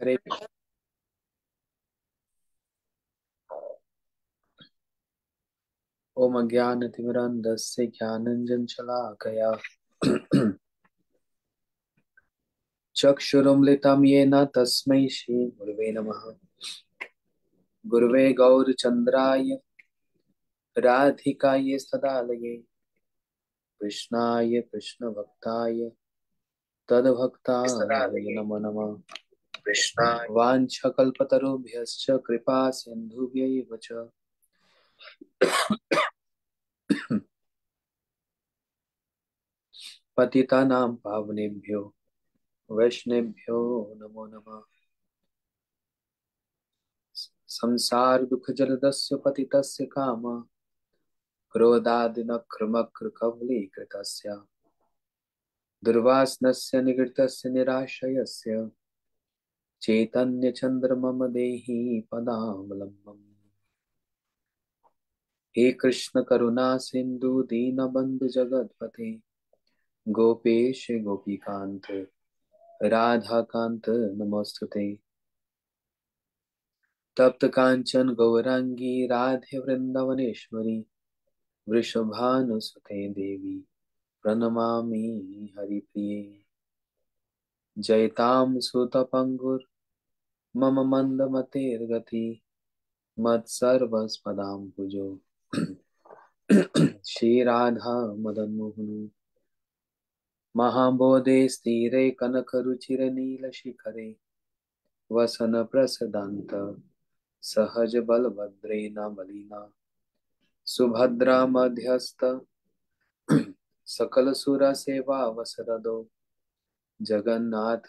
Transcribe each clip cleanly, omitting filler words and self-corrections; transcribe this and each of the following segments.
हरे। ओम अज्ञानतिमिरन्धस्य ज्ञानाञ्जनशलाकया चक्षुरुन्मिलितं येन तस्मै श्रीगुरवे नमः। गुरवे गौरचन्द्राय राधिकायै सदालये कृष्णाय कृष्णभक्ताय तद्भक्ताय नमो नमः। कृष्णाय वाञ्छकल्पतरुभ्यश्च कृपा सिन्धुभ्यैव च पतितानां पावनेभ्यो वैष्णवेभ्यो नमो नमः। संसार दुख जलदस्य पतितस्य काम क्रोधादिनक्रमकृकबलीकृतस्य दुर्वासनस्य निगृतस्य निराशयस्य चैतन्यचन्द्रमम देहि पदावलम्बम्। हे कृष्ण करुणा सिंधु दीनबंधु जगतपते गोपेश गोपीकांत राधाकांत नमोस्तुते। तप्त कांचन गौरांगी राधे वृंदावनेश्वरी वृषभानुसुते देवी प्रणमामि हरिप्रिये। जयतां सुतपंगुर मम मंदमतेर्गति मत्सर्वस्पदां भुजो श्रीराधा मदन मोहन महाबोधे स्थिरे कनकरुचिरनीलशिखरे वसन प्रसदान्त सहज बलभद्रेण बलिना सुभद्रा मध्यस्थ सकल सुर सेवा वसरदो जगन्नाथ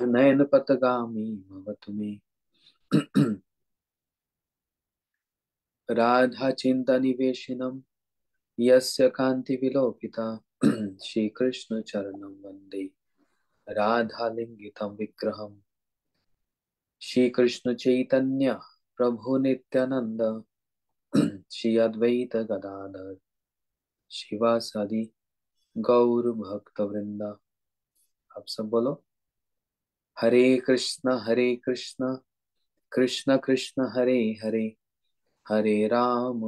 नयन पथगामी भवतु मे राधा चिंता निवेशिनम यस्य कांति विलोकिता श्री कृष्ण चरणं वंदे राधा लिंगितम विग्रहम। श्री कृष्ण चैतन्य प्रभु नित्यानंद श्री अद्वैत गदाधर शिवासादि गौर भक्त वृंदा। आप सब बोलो हरे कृष्ण कृष्ण कृष्ण हरे हरे हरे राम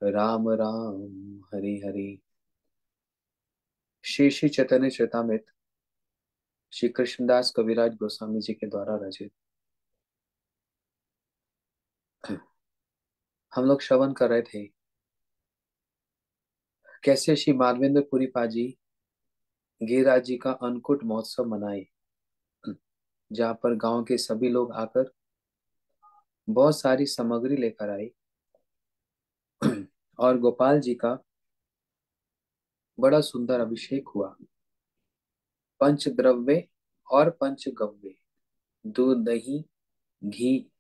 राम राम हरे हरे। श्री श्री चैतन्य चरितमृत श्री कृष्णदास कविराज गोस्वामी जी के द्वारा रचित। हम लोग श्रवण कर रहे थे कैसे श्री माधवेंद्र पाजी गिरिराज जी का अन्नकूट महोत्सव मनाए, जहाँ पर गांव के सभी लोग आकर बहुत सारी सामग्री लेकर आए और गोपाल जी का बड़ा सुंदर अभिषेक हुआ। पंचद्रव्य और पंचगव्य, दूध दही घी,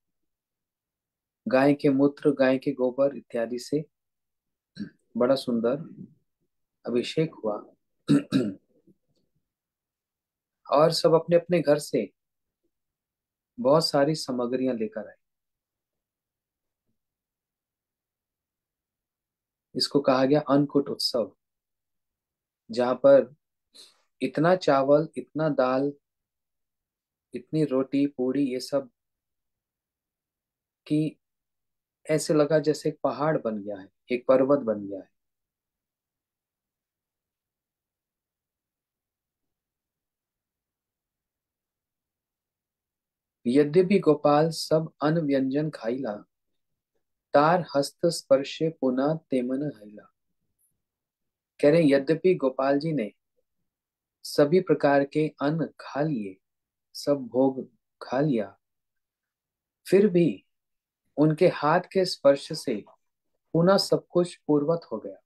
गाय के मूत्र गाय के गोबर इत्यादि से बड़ा सुंदर अभिषेक हुआ और सब अपने अपने घर से बहुत सारी सामग्रियां लेकर आए। इसको कहा गया अन्नकूट उत्सव, जहां पर इतना चावल, इतना दाल, इतनी रोटी पूड़ी, ये सब कि ऐसे लगा जैसे एक पहाड़ बन गया है, एक पर्वत बन गया है। यद्यपि गोपाल सब अन्न व्यंजन खाइला, तार हस्त स्पर्शे पुनः तेमन हैला। कह रहे यद्यपि गोपाल जी ने सभी प्रकार के अन्न खा लिए, सब भोग खा लिया, फिर भी उनके हाथ के स्पर्श से पुनः सब कुछ पूर्वत हो गया।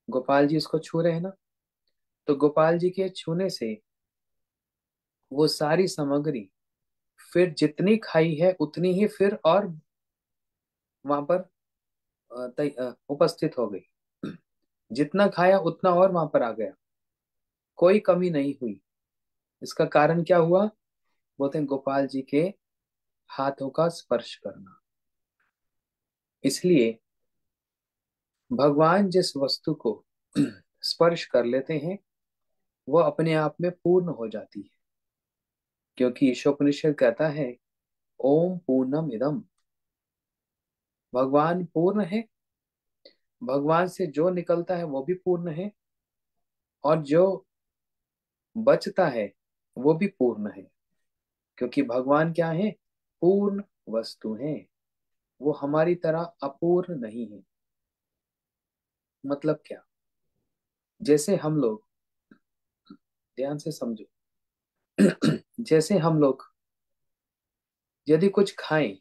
गोपाल जी इसको छू रहे हैं ना, तो गोपाल जी के छूने से वो सारी सामग्री फिर जितनी खाई है उतनी ही फिर और वहां पर उपस्थित हो गई। जितना खाया उतना और वहां पर आ गया, कोई कमी नहीं हुई। इसका कारण क्या हुआ? बोलते हैं गोपाल जी के हाथों का स्पर्श करना। इसलिए भगवान जिस वस्तु को स्पर्श कर लेते हैं वो अपने आप में पूर्ण हो जाती है, क्योंकि ईशोपनिषद कहता है ओम पूर्णम इदम। भगवान पूर्ण है, भगवान से जो निकलता है वो भी पूर्ण है, और जो बचता है वो भी पूर्ण है, क्योंकि भगवान क्या है? पूर्ण वस्तु है। वो हमारी तरह अपूर्ण नहीं है। मतलब क्या? जैसे हम लोग, ध्यान से समझो, जैसे हम लोग यदि कुछ खाएं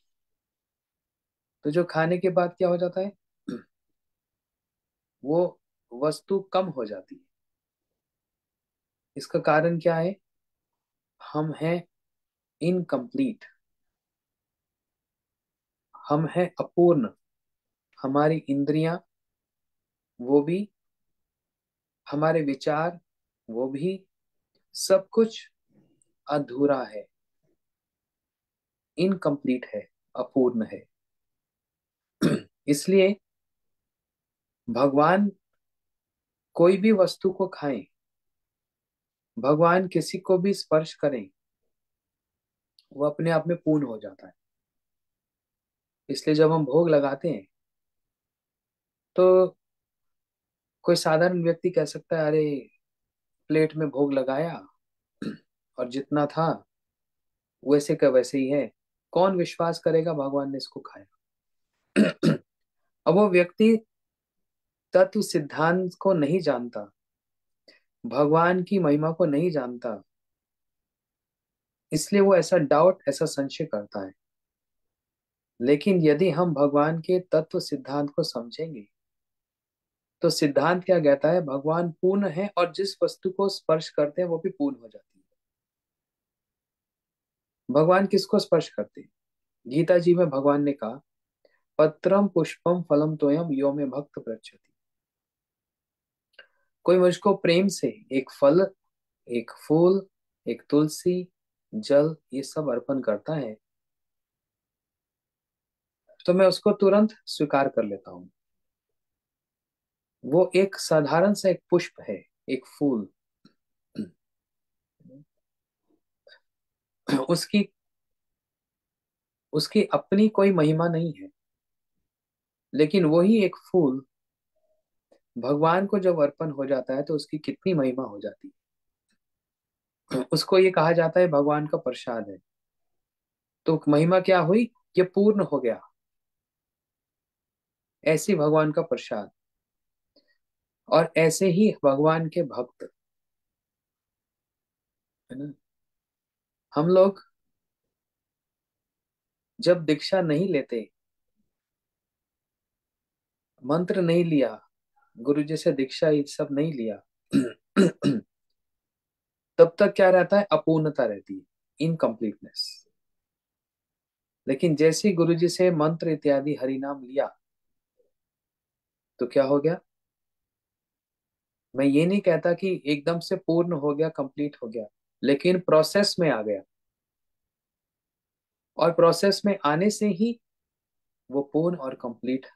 तो जो खाने के बाद क्या हो जाता है? वो वस्तु कम हो जाती है। इसका कारण क्या है? हम हैं इनकम्प्लीट, हम हैं अपूर्ण। हमारी इंद्रियां वो भी, हमारे विचार वो भी, सब कुछ अधूरा है, इनकम्प्लीट है, अपूर्ण है। इसलिए भगवान कोई भी वस्तु को खाएं, भगवान किसी को भी स्पर्श करें, वो अपने आप में पूर्ण हो जाता है। इसलिए जब हम भोग लगाते हैं तो कोई साधारण व्यक्ति कह सकता है, अरे प्लेट में भोग लगाया और जितना था वैसे का वैसे ही है, कौन विश्वास करेगा भगवान ने इसको खाया? अब वो व्यक्ति तत्व सिद्धांत को नहीं जानता, भगवान की महिमा को नहीं जानता, इसलिए वो ऐसा डाउट, ऐसा संशय करता है। लेकिन यदि हम भगवान के तत्व सिद्धांत को समझेंगे तो सिद्धांत क्या कहता है? भगवान पूर्ण है और जिस वस्तु को स्पर्श करते हैं वो भी पूर्ण हो जाती है। भगवान किसको स्पर्श करते हैं? गीता जी में भगवान ने कहा पत्रम पुष्पम फलम तोयम यो में भक्त पृच्छति। कोई मुझको प्रेम से एक फल, एक फूल, एक तुलसी, जल, ये सब अर्पण करता है तो मैं उसको तुरंत स्वीकार कर लेता हूँ। वो एक साधारण सा एक पुष्प है, एक फूल। उसकी उसकी अपनी कोई महिमा नहीं है, लेकिन वही एक फूल भगवान को जब अर्पण हो जाता है तो उसकी कितनी महिमा हो जाती है। उसको ये कहा जाता है भगवान का प्रसाद है। तो महिमा क्या हुई? ये पूर्ण हो गया। ऐसी भगवान का प्रसाद। और ऐसे ही भगवान के भक्त, है ना? हम लोग जब दीक्षा नहीं लेते, मंत्र नहीं लिया, गुरु जी से दीक्षा ये सब नहीं लिया, तब तक क्या रहता है? अपूर्णता रहती है, इनकम्प्लीटनेस। लेकिन जैसे ही गुरु जी से मंत्र इत्यादि हरि नाम लिया तो क्या हो गया? मैं ये नहीं कहता कि एकदम से पूर्ण हो गया, कंप्लीट हो गया, लेकिन प्रोसेस में आ गया। और प्रोसेस में आने से ही वो पूर्ण और कंप्लीट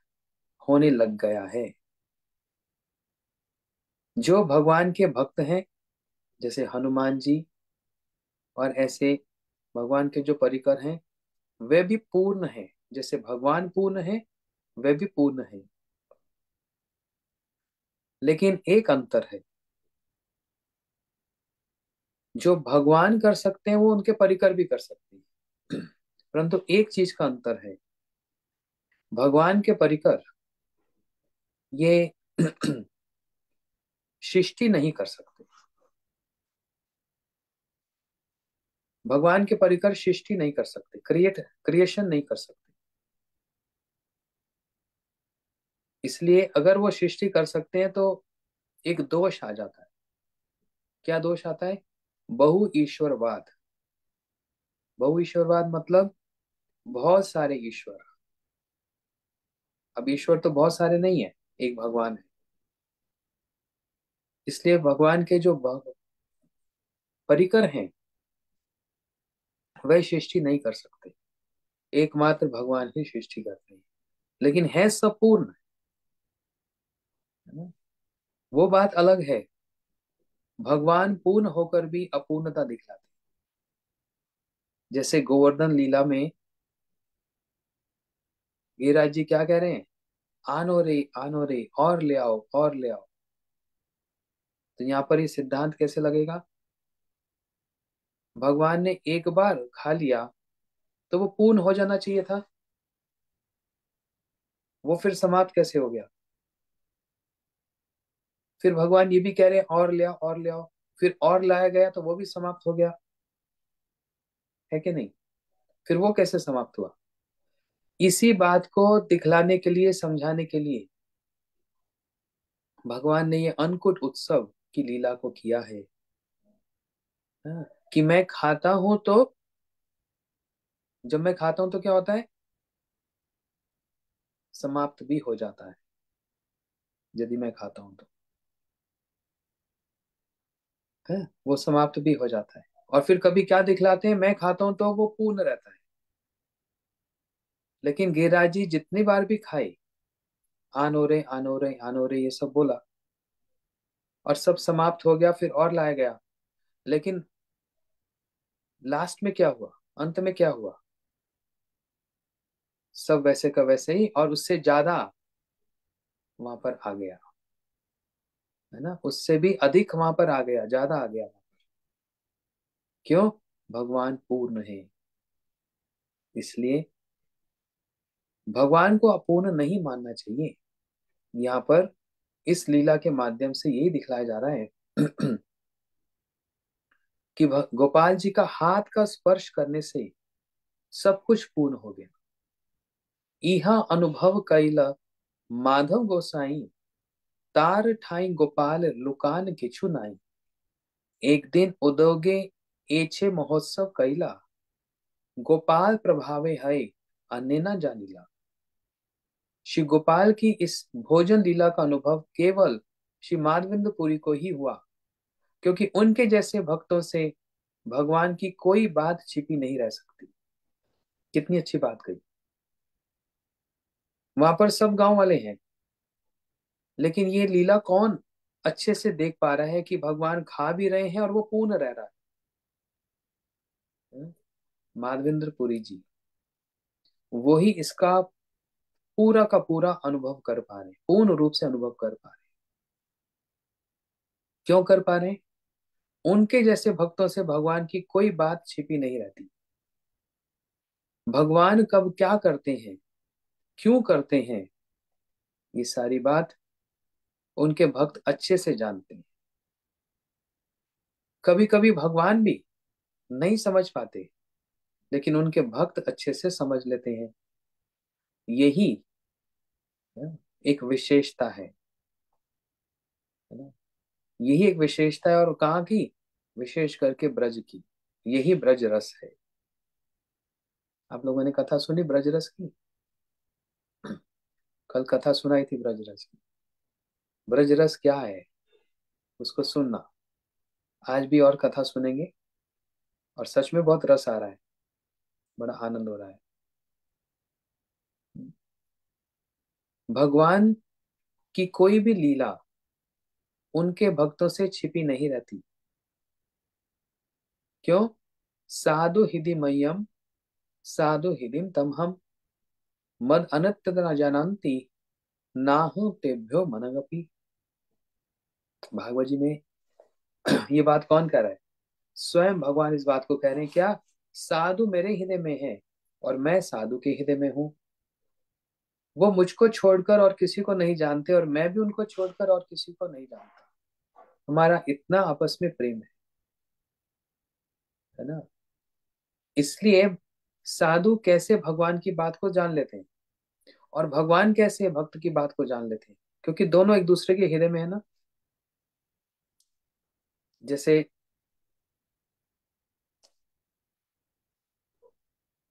होने लग गया है। जो भगवान के भक्त हैं, जैसे हनुमान जी और ऐसे भगवान के जो परिकर हैं, वे भी पूर्ण हैं। जैसे भगवान पूर्ण है, वे भी पूर्ण है। लेकिन एक अंतर है, जो भगवान कर सकते हैं वो उनके परिकर भी कर सकते हैं। परंतु एक चीज का अंतर है, भगवान के परिकर ये सृष्टि नहीं कर सकते। भगवान के परिकर सृष्टि नहीं कर सकते, क्रिएशन नहीं कर सकते। इसलिए अगर वो सृष्टि कर सकते हैं तो एक दोष आ जाता है। क्या दोष आता है? बहु ईश्वरवाद। बहु ईश्वरवाद मतलब बहुत सारे ईश्वर। अब ईश्वर तो बहुत सारे नहीं है, एक भगवान है। इसलिए भगवान के जो परिकर हैं वह सृष्टि नहीं कर सकते, एकमात्र भगवान ही सृष्टि करते हैं। लेकिन है सब पूर्ण, है ना? वो बात अलग है। भगवान पूर्ण होकर भी अपूर्णता दिखलाते। जैसे गोवर्धन लीला में गिरिराज जी क्या कह रहे हैं? आनो रे और ले आओ और ले आओ। तो यहाँ पर ये सिद्धांत कैसे लगेगा? भगवान ने एक बार खा लिया तो वो पूर्ण हो जाना चाहिए था, वो फिर समाप्त कैसे हो गया? फिर भगवान ये भी कह रहे हैं और ले आओ और ले आओ, फिर और लाया गया तो वो भी समाप्त हो गया, है कि नहीं? फिर वो कैसे समाप्त हुआ? इसी बात को दिखलाने के लिए, समझाने के लिए भगवान ने ये अन्नकूट उत्सव की लीला को किया है। हाँ, कि मैं खाता हूं तो, जब मैं खाता हूं तो क्या होता है? समाप्त भी हो जाता है यदि मैं खाता हूं तो। है, वो समाप्त भी हो जाता है। और फिर कभी क्या दिखलाते हैं? मैं खाता हूं तो वो पूर्ण रहता है। लेकिन गिरिराज जी जितनी बार भी खाए, आनो रे आनो रे आनो रे ये सब बोला, और सब समाप्त हो गया, फिर और लाया गया। लेकिन लास्ट में क्या हुआ? अंत में क्या हुआ? सब वैसे का वैसे ही और उससे ज्यादा वहां पर आ गया। है ना? उससे भी अधिक वहां पर आ गया, ज्यादा आ गया। क्यों? भगवान पूर्ण है, इसलिए भगवान को अपूर्ण नहीं मानना चाहिए। यहाँ पर इस लीला के माध्यम से यही दिखलाया जा रहा है कि गोपाल जी का हाथ का स्पर्श करने से सब कुछ पूर्ण हो गया। इहा अनुभव कैला माधव गोसाई, तार ठाई गोपाल लुकान किछु नाई। एक दिन उदोगे एछे महोत्सव कैला, गोपाल प्रभावे है अन्य न जानिला। श्री गोपाल की इस भोजन लीला का अनुभव केवल श्री माधवेंद्रपुरी को ही हुआ, क्योंकि उनके जैसे भक्तों से भगवान की कोई बात छिपी नहीं रह सकती। कितनी अच्छी बात कही। वहां पर सब गांव वाले हैं, लेकिन ये लीला कौन अच्छे से देख पा रहा है कि भगवान खा भी रहे हैं और वो पूर्ण रह रहा है? माधवेंद्रपुरी जी, वो ही इसका पूरा का पूरा अनुभव कर पा रहे, पूर्ण रूप से अनुभव कर पा रहे। क्यों कर पा रहे? उनके जैसे भक्तों से भगवान की कोई बात छिपी नहीं रहती। भगवान कब क्या करते हैं, क्यों करते हैं, ये सारी बात उनके भक्त अच्छे से जानते हैं। कभी कभी भगवान भी नहीं समझ पाते, लेकिन उनके भक्त अच्छे से समझ लेते हैं। यही एक विशेषता है ना? यही एक विशेषता है। और कहाँ की? विशेष करके ब्रज की। यही ब्रज रस है। आप लोगों ने कथा सुनी ब्रज रस की? कल कथा सुनाई थी ब्रज रस की। ब्रज रस क्या है उसको सुनना। आज भी और कथा सुनेंगे, और सच में बहुत रस आ रहा है, बड़ा आनंद हो रहा है। भगवान की कोई भी लीला उनके भक्तों से छिपी नहीं रहती। क्यों? साधु हिदि मह्यम साधु हिदिम तमहम, मद अनंत न जानन्ति, नाहु तेभ्यो मनगपि। भागवत जी में ये बात कौन कह रहा है? स्वयं भगवान इस बात को कह रहे हैं। क्या? साधु मेरे हृदय में है और मैं साधु के हृदय में हूँ। वो मुझको छोड़कर और किसी को नहीं जानते, और मैं भी उनको छोड़कर और किसी को नहीं जानता। हमारा इतना आपस में प्रेम है ना? इसलिए साधु कैसे भगवान की बात को जान लेते हैं, और भगवान कैसे भक्त की बात को जान लेते हैं, क्योंकि दोनों एक दूसरे के हृदय में है ना। जैसे,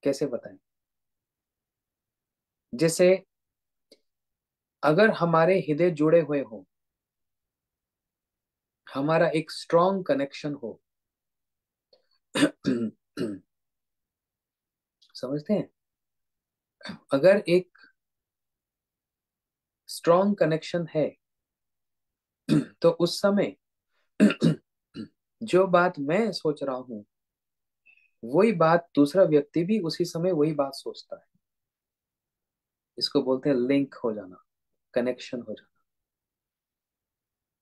कैसे बताएं? जैसे अगर हमारे हृदय जुड़े हुए हो, हमारा एक स्ट्रॉन्ग कनेक्शन हो समझते हैं? अगर एक स्ट्रॉन्ग कनेक्शन है तो उस समय जो बात मैं सोच रहा हूं, वही बात दूसरा व्यक्ति भी उसी समय वही बात सोचता है। इसको बोलते हैं लिंक हो जाना, कनेक्शन हो जाना।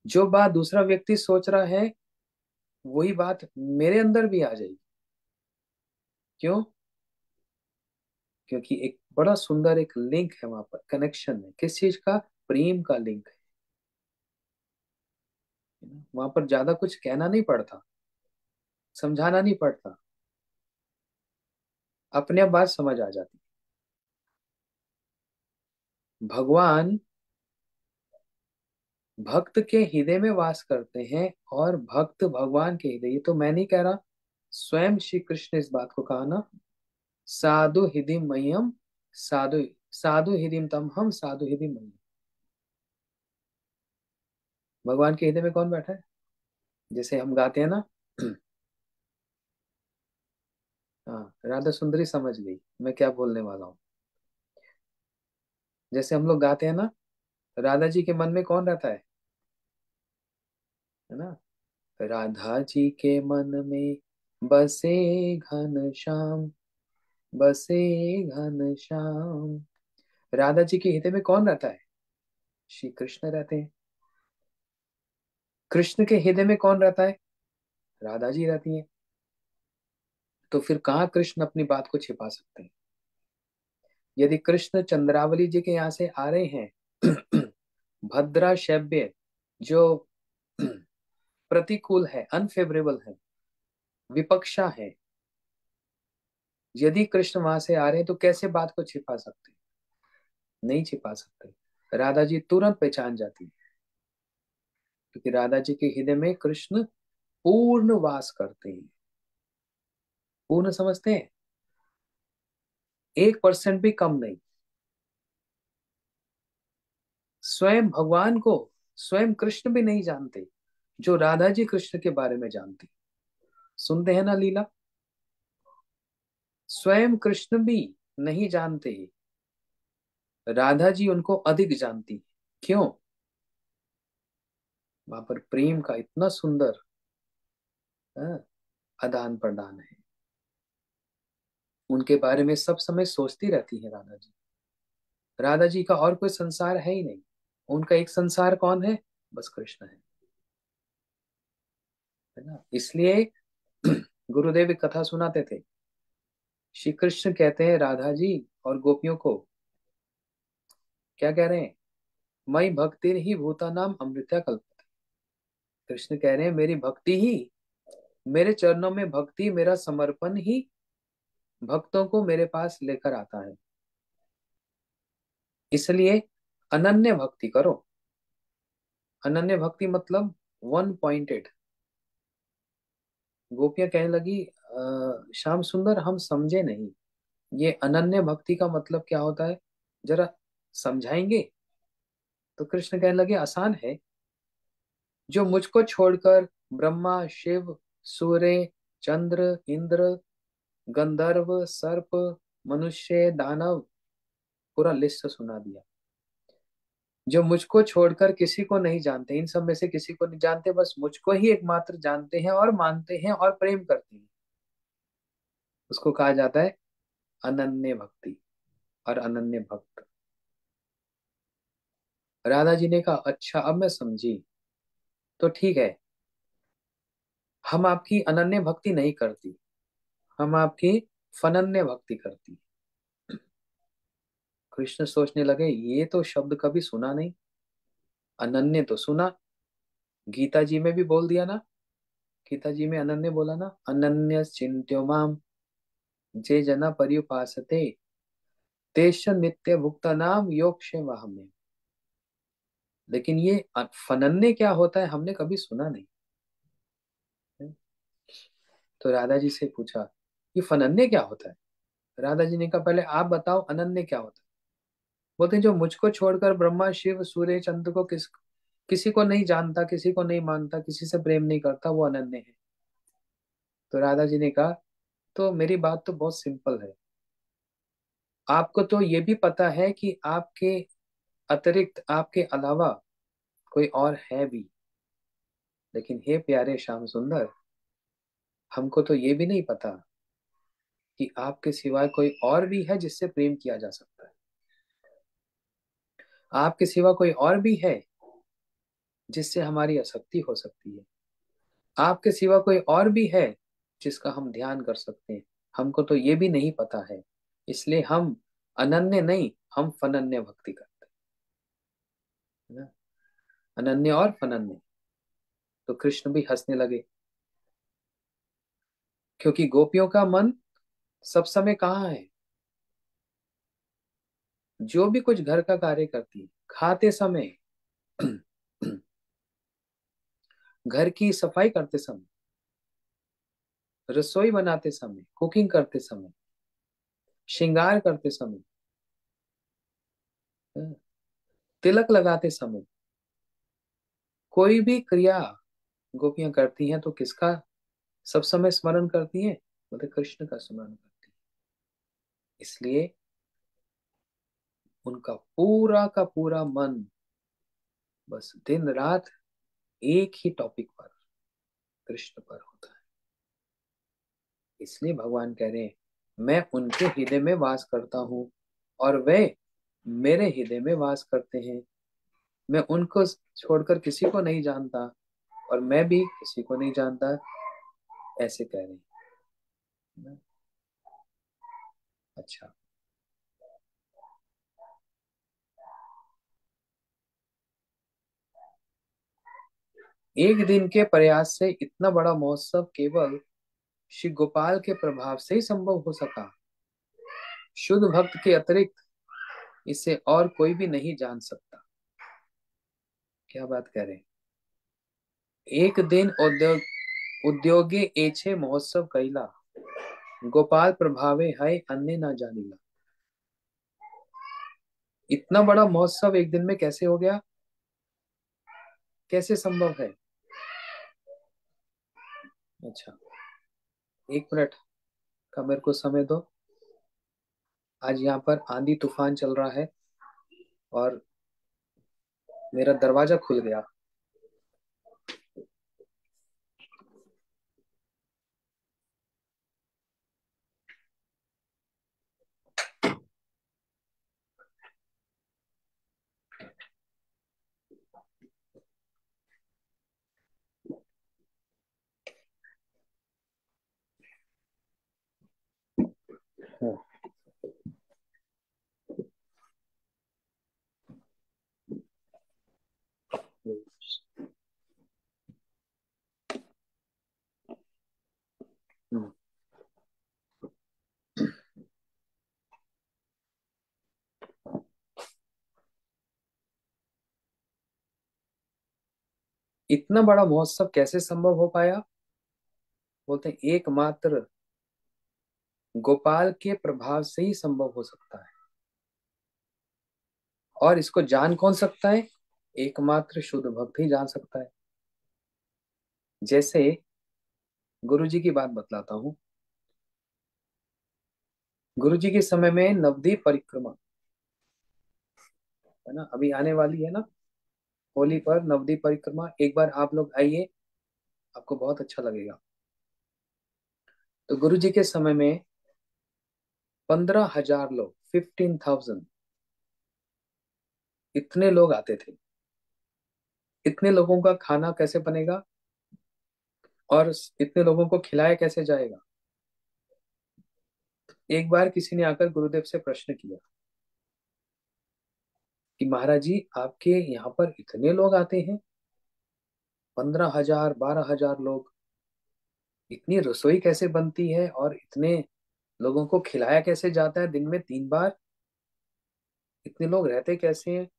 जो बात दूसरा व्यक्ति सोच रहा है, वही बात मेरे अंदर भी आ जाएगी। क्यों? क्योंकि एक बड़ा सुंदर एक लिंक है वहां पर, कनेक्शन है। किस चीज का? प्रेम का लिंक है। वहां पर ज्यादा कुछ कहना नहीं पड़ता, समझाना नहीं पड़ता, अपने आप बात समझ आ जाती। भगवान भक्त के हृदय में वास करते हैं, और भक्त भगवान के हृदय, ये तो मैं नहीं कह रहा, स्वयं श्री कृष्ण ने इस बात को कहा ना। साधु हृदय मह्यम, साधु साधु हृदय तम हम साधु हृदय मह्यम। भगवान के हृदय में कौन बैठा है? जैसे हम गाते हैं ना। हाँ, राधा सुंदरी समझ गई मैं क्या बोलने वाला हूँ। जैसे हम लोग गाते हैं ना, राधा जी के मन में कौन रहता है ना? राधा जी के मन में बसे घन श्याम, बसे घन श्याम। राधा जी के हृदय में कौन रहता है? श्री कृष्ण रहते हैं। कृष्ण के हृदय में कौन रहता है? राधा जी रहती हैं। तो फिर कहाँ कृष्ण अपनी बात को छिपा सकते हैं? यदि कृष्ण चंद्रावली जी के यहाँ से आ रहे हैं, भद्रा शैव्य जो प्रतिकूल है, अनफेवरेबल है, विपक्षा है, यदि कृष्ण वहां से आ रहे हैं तो कैसे बात को छिपा सकते हैं? नहीं छिपा सकते। राधा जी तुरंत पहचान जाती है, क्योंकि राधा जी के हृदय में कृष्ण पूर्ण वास करते हैं। पूर्ण समझते हैं? 1% भी कम नहीं। स्वयं भगवान को स्वयं कृष्ण भी नहीं जानते, जो राधा जी कृष्ण के बारे में जानती। सुनते हैं ना लीला? स्वयं कृष्ण भी नहीं जानते, राधा जी उनको अधिक जानती। क्यों? वहां पर प्रेम का इतना सुंदर आदान प्रदान है। उनके बारे में सब समय सोचती रहती है राधा जी। राधा जी का और कोई संसार है ही नहीं। उनका एक संसार कौन है? बस कृष्ण है ना। इसलिए गुरुदेव एक कथा सुनाते थे। श्री कृष्ण कहते हैं राधा जी और गोपियों को, क्या कह रहे हैं? मई भक्ति ही भूता नाम अमृता कल्पते। कृष्ण कह रहे हैं मेरी भक्ति ही, मेरे चरणों में भक्ति, मेरा समर्पण ही भक्तों को मेरे पास लेकर आता है। इसलिए अनन्य भक्ति करो। अनन्य भक्ति मतलब वन पॉइंटेड। गोपियां कहने लगी, श्याम सुंदर हम समझे नहीं, ये अनन्य भक्ति का मतलब क्या होता है, जरा समझाएंगे? तो कृष्ण कहने लगे आसान है। जो मुझको छोड़कर ब्रह्मा, शिव, सूर्य, चंद्र, इंद्र, गंधर्व, सर्प, मनुष्य, दानव, पूरा लिस्ट सुना दिया। जो मुझको छोड़कर किसी को नहीं जानते, इन सब में से किसी को नहीं जानते, बस मुझको ही एकमात्र जानते हैं और मानते हैं और प्रेम करते हैं, उसको कहा जाता है अनन्य भक्ति और अनन्य भक्त। राधा जी ने कहा अच्छा अब मैं समझी, तो ठीक है, हम आपकी अनन्य भक्ति नहीं करती, हम आपकी फनन्य भक्ति करती। कृष्ण सोचने लगे ये तो शब्द कभी सुना नहीं। अनन्य तो सुना, गीता जी में भी बोल दिया ना। गीता जी में अनन्य बोला ना, अनन्य चिंत्यो माम जे जना पर्युपासते तेष नित्य भुक्ता नाम योग में। लेकिन ये फनन्य क्या होता है हमने कभी सुना नहीं। तो राधा जी से पूछा ये फनन्य क्या होता है? राधा जी ने कहा पहले आप बताओ अनन्य क्या होता है। बोलते हैं जो मुझको छोड़कर ब्रह्मा, शिव, सूर्य, चंद्र को किसी को नहीं जानता, किसी को नहीं मानता, किसी से प्रेम नहीं करता, वो अनन्य है। तो राधा जी ने कहा तो मेरी बात तो बहुत सिंपल है। आपको तो ये भी पता है कि आपके अतिरिक्त, आपके अलावा कोई और है भी। लेकिन हे प्यारे श्याम सुंदर, हमको तो ये भी नहीं पता कि आपके सिवाय कोई और भी है जिससे प्रेम किया जा सकता है। आपके सिवा कोई और भी है जिससे हमारी आसक्ति हो सकती है। आपके सिवा कोई और भी है जिसका हम ध्यान कर सकते हैं। हमको तो ये भी नहीं पता है, इसलिए हम अनन्य नहीं, हम फनन्य भक्ति करते हैं ना। अनन्य और फनन्य। तो कृष्ण भी हंसने लगे, क्योंकि गोपियों का मन सब समय कहाँ है? जो भी कुछ घर का कार्य करती है, खाते समय, घर की सफाई करते समय, रसोई बनाते समय, कुकिंग करते समय, श्रृंगार करते समय, तिलक लगाते समय, कोई भी क्रिया गोपियां करती हैं तो किसका सब समय स्मरण करती हैं? बोलते कृष्ण का स्मरण करती हैं। इसलिए उनका पूरा का पूरा मन बस दिन रात एक ही टॉपिक पर, कृष्ण पर होता है। इसलिए भगवान कह रहे हैं, मैं उनके हृदय में वास करता हूँ और वे मेरे हृदय में वास करते हैं। मैं उनको छोड़कर किसी को नहीं जानता और मैं भी किसी को नहीं जानता, ऐसे कह रहे हैं। अच्छा, एक दिन के प्रयास से इतना बड़ा महोत्सव केवल श्री गोपाल के प्रभाव से ही संभव हो सका। शुद्ध भक्त के अतिरिक्त इसे और कोई भी नहीं जान सकता। क्या बात कह रहे हैं? एक दिन उद्योगे एछे महोत्सव कैला, गोपाल प्रभावे है अन्य ना जानिला। इतना बड़ा महोत्सव एक दिन में कैसे हो गया? कैसे संभव है? अच्छा, एक मिनट का मेरे को समय दो। आज यहाँ पर आंधी तूफान चल रहा है और मेरा दरवाजा खुल गया। इतना बड़ा महोत्सव कैसे संभव हो पाया? बोलते हैं एकमात्र गोपाल के प्रभाव से ही संभव हो सकता है। और इसको जान कौन सकता है? एकमात्र शुद्ध भक्त ही जान सकता है। जैसे गुरु जी की बात बतलाता हूँ। गुरु जी के समय में नवदीप परिक्रमा है ना, अभी आने वाली है ना, होली पर नवदीप परिक्रमा। एक बार आप लोग आइए, आपको बहुत अच्छा लगेगा। तो गुरु जी के समय में 15,000 लोग, 15,000, इतने लोग आते थे। इतने लोगों का खाना कैसे बनेगा और इतने लोगों को खिलाया कैसे जाएगा? एक बार किसी ने आकर गुरुदेव से प्रश्न किया कि महाराज जी, आपके यहाँ पर इतने लोग आते हैं, 15,000, 12,000 लोग, इतनी रसोई कैसे बनती है और इतने लोगों को खिलाया कैसे जाता है दिन में 3 बार? इतने लोग रहते कैसे हैं?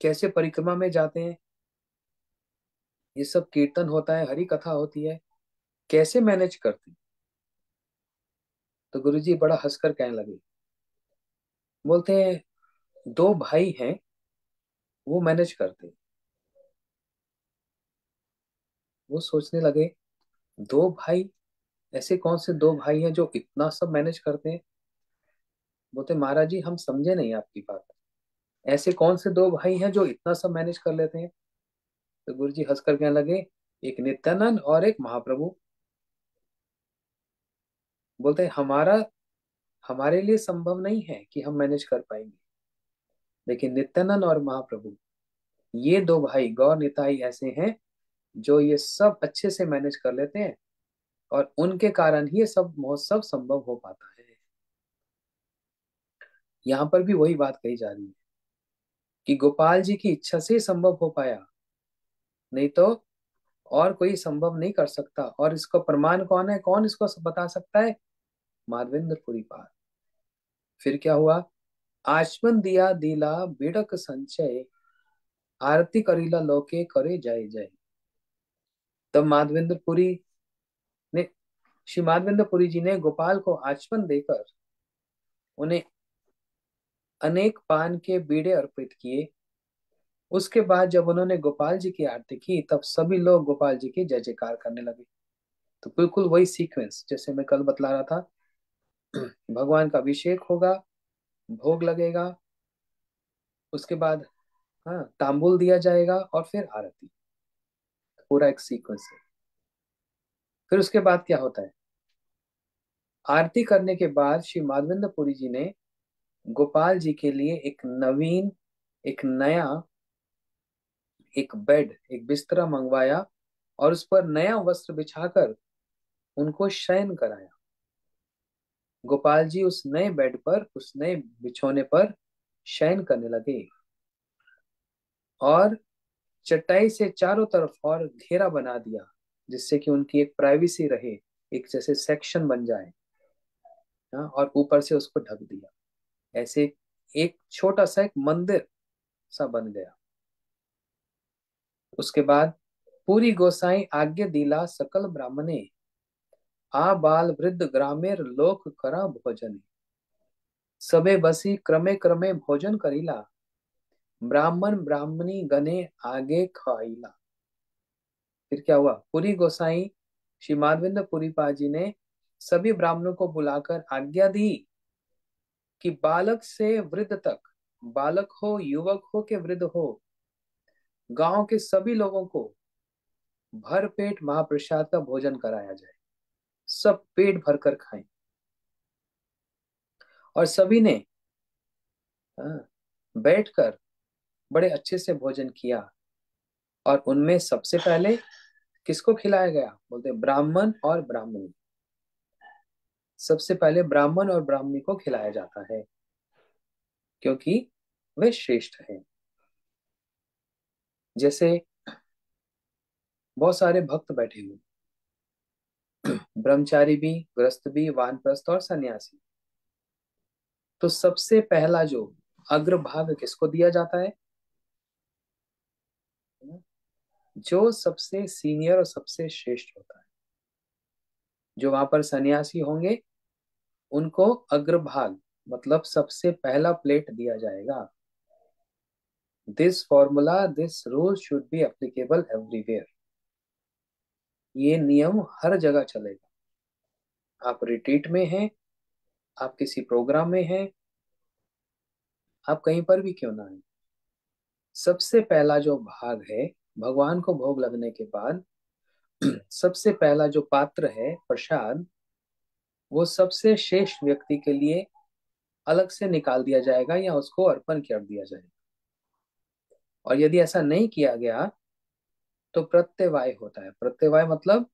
कैसे परिक्रमा में जाते हैं? ये सब कीर्तन होता है, हरि कथा होती है, कैसे मैनेज करते हैं? तो गुरुजी बड़ा हंसकर कहने लगे, बोलते हैं 2 भाई हैं, वो मैनेज करते हैं। वो सोचने लगे, 2 भाई? ऐसे कौन से 2 भाई हैं जो इतना सब मैनेज करते हैं? बोलते महाराज जी, हम समझे नहीं आपकी बात। ऐसे कौन से 2 भाई हैं जो इतना सब मैनेज कर लेते हैं? तो गुरुजी हंसकर कहने लगे, एक नित्यानंद और एक महाप्रभु। बोलते हैं हमारा हमारे लिए संभव नहीं है कि हम मैनेज कर पाएंगे, लेकिन नित्यानंद और महाप्रभु, ये दो भाई गौर निताई ऐसे हैं जो ये सब अच्छे से मैनेज कर लेते हैं, और उनके कारण ही ये सब महोत्सव संभव हो पाता है। यहाँ पर भी वही बात कही जा रही है कि गोपाल जी की इच्छा से ही संभव हो पाया, नहीं तो और कोई संभव नहीं कर सकता। और इसका प्रमाण कौन है, कौन इसको बता सकता है? माधवेंद्र पुरी पाल। फिर क्या हुआ? आचमन दिया दिला बिड़क संचय, आरती करीला लोके करे जय जय। तब माधवेंद्र पुरी ने श्री माधवेंद्र पुरी जी ने गोपाल को आचमन देकर उन्हें अनेक पान के बीड़े अर्पित किए। उसके बाद जब उन्होंने गोपाल जी की आरती की, तब सभी लोग गोपाल जी की जय जयकार करने लगे। तो बिल्कुल वही सीक्वेंस जैसे मैं कल बतला रहा था। भगवान का अभिषेक होगा, भोग लगेगा, उसके बाद हाँ तांबूल दिया जाएगा और फिर आरती। पूरा एक सीक्वेंस है। फिर उसके बाद क्या होता है? आरती करने के बाद श्री माधवेंद्र पुरी जी ने गोपाल जी के लिए एक नवीन, एक नया, एक बेड, एक बिस्तरा मंगवाया, और उस पर नया वस्त्र बिछाकर उनको शयन कराया। गोपाल जी उस नए बेड पर, उस नए बिछौने पर शयन करने लगे, और चटाई से चारों तरफ और घेरा बना दिया, जिससे कि उनकी एक प्राइवेसी रहे, एक जैसे सेक्शन बन जाए। हाँ, और ऊपर से उसको ढक दिया। ऐसे एक छोटा सा एक मंदिर सा बन गया। उसके बाद पूरी गोसाई आज्ञा दिला सकल ब्राह्मणे, आ बाल वृद्ध ग्रामेर लोक करा भोजन। सबे बसी क्रमे क्रमे भोजन करीला, ब्राह्मण ब्राह्मणी गणे आगे खाईला। फिर क्या हुआ? पूरी गोसाई श्री माधवेंद्र पुरी पाजी ने सभी ब्राह्मणों को बुलाकर आज्ञा दी कि बालक से वृद्ध तक, बालक हो, युवक हो, कि वृद्ध हो, गांव के सभी लोगों को भर पेट महाप्रसाद का भोजन कराया जाए। सब पेट भरकर खाएं। और सभी ने हाँ, बैठकर बड़े अच्छे से भोजन किया। और उनमें सबसे पहले किसको खिलाया गया? बोलते ब्राह्मण और ब्राह्मणी। सबसे पहले ब्राह्मण और ब्राह्मणी को खिलाया जाता है, क्योंकि वे श्रेष्ठ हैं। जैसे बहुत सारे भक्त बैठे हुए, ब्रह्मचारी भी, गृहस्थ भी, वानप्रस्थ और सन्यासी। तो सबसे पहला जो अग्रभाग किसको दिया जाता है? जो सबसे सीनियर और सबसे श्रेष्ठ होता है। जो वहां पर सन्यासी होंगे उनको अग्रभाग, मतलब सबसे पहला प्लेट दिया जाएगा। This formula, this rule should be applicable everywhere. ये नियम हर जगह चलेगा। आप रिट्रीट में हैं, आप किसी प्रोग्राम में हैं, आप कहीं पर भी क्यों ना हैं, सबसे पहला जो भाग है, भगवान को भोग लगने के बाद सबसे पहला जो पात्र है प्रसाद, वो सबसे श्रेष्ठ व्यक्ति के लिए अलग से निकाल दिया जाएगा या उसको अर्पण कर दिया जाएगा। और यदि ऐसा नहीं किया गया तो प्रत्यवाय होता है। प्रत्यवाय मतलब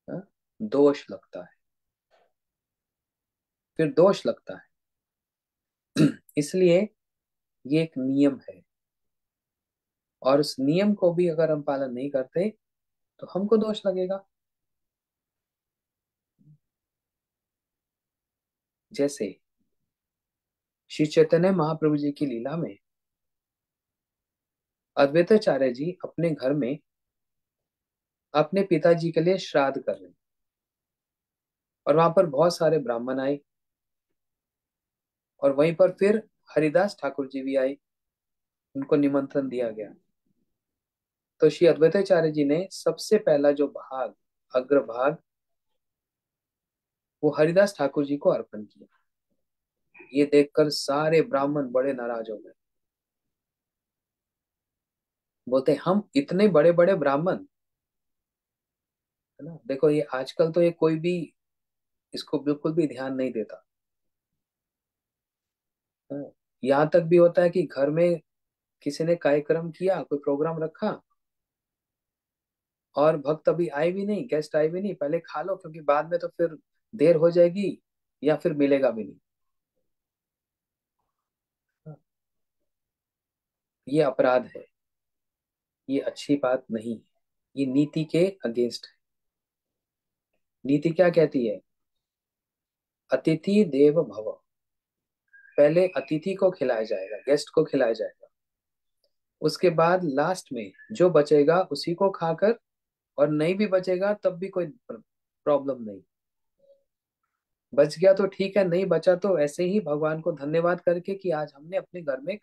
हाँ, दोष लगता है। फिर दोष लगता है। इसलिए ये एक नियम है, और उस नियम को भी अगर हम पालन नहीं करते तो हमको दोष लगेगा। जैसे श्री चैतन्य महाप्रभु जी की लीला में अद्वैताचार्य जी अपने घर में अपने पिताजी के लिए श्राद्ध कर रहे हैं, और वहां पर बहुत सारे ब्राह्मण आए, और वहीं पर फिर हरिदास ठाकुर जी भी आए, उनको निमंत्रण दिया गया। तो श्री अद्वैताचार्य जी ने सबसे पहला जो भाग, अग्रभाग, वो हरिदास ठाकुर जी को अर्पण किया। ये देखकर सारे ब्राह्मण बड़े नाराज हो गए। बोलते हम इतने बड़े बड़े ब्राह्मण, है ना, देखो ये आजकल तो ये कोई भी इसको बिल्कुल भी ध्यान नहीं देता। हाँ, यहाँ तक भी होता है कि घर में किसी ने कार्यक्रम किया, कोई प्रोग्राम रखा, और भक्त अभी आए भी नहीं, गेस्ट आए भी नहीं, पहले खा लो क्योंकि बाद में तो फिर देर हो जाएगी या फिर मिलेगा भी नहीं। हाँ, ये अपराध है, ये अच्छी बात नहीं है, ये नीति के अगेंस्ट है। नीति क्या कहती है? अतिथि देव भव। पहले अतिथि को खिलाया जाएगा, गेस्ट को खिलाया जाएगा, उसके बाद लास्ट में जो बचेगा उसी को खाकर, और नहीं भी बचेगा तब भी कोई प्रॉब्लम नहीं। बच गया तो ठीक है, नहीं बचा तो ऐसे ही भगवान को धन्यवाद करके कि आज हमने अपने घर में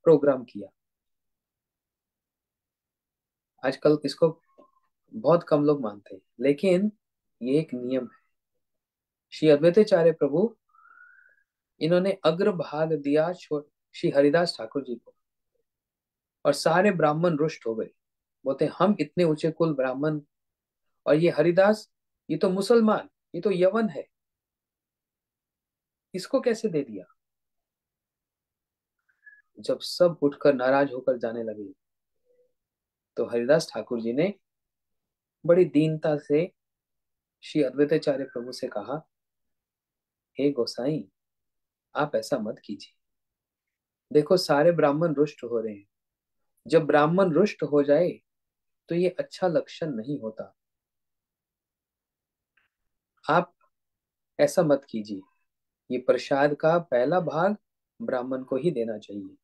प्रोग्राम किया। आजकल इसको बहुत कम लोग मानते हैं, लेकिन ये एक नियम है। श्री अद्वैताचार्य प्रभु, इन्होंने अग्रभाग दिया श्री हरिदास ठाकुर जी को, और सारे ब्राह्मण रुष्ट हो गए। बोलते हम इतने ऊंचे कुल ब्राह्मण, और ये हरिदास, ये तो मुसलमान, ये तो यवन है, इसको कैसे दे दिया? जब सब उठकर नाराज होकर जाने लगे, तो हरिदास ठाकुर जी ने बड़ी दीनता से श्री अद्वैताचार्य प्रभु से कहा, हे गोसाई, आप ऐसा मत कीजिए। देखो सारे ब्राह्मण रुष्ट हो रहे हैं, जब ब्राह्मण रुष्ट हो जाए तो ये अच्छा लक्षण नहीं होता। आप ऐसा मत कीजिए, ये प्रसाद का पहला भाग ब्राह्मण को ही देना चाहिए,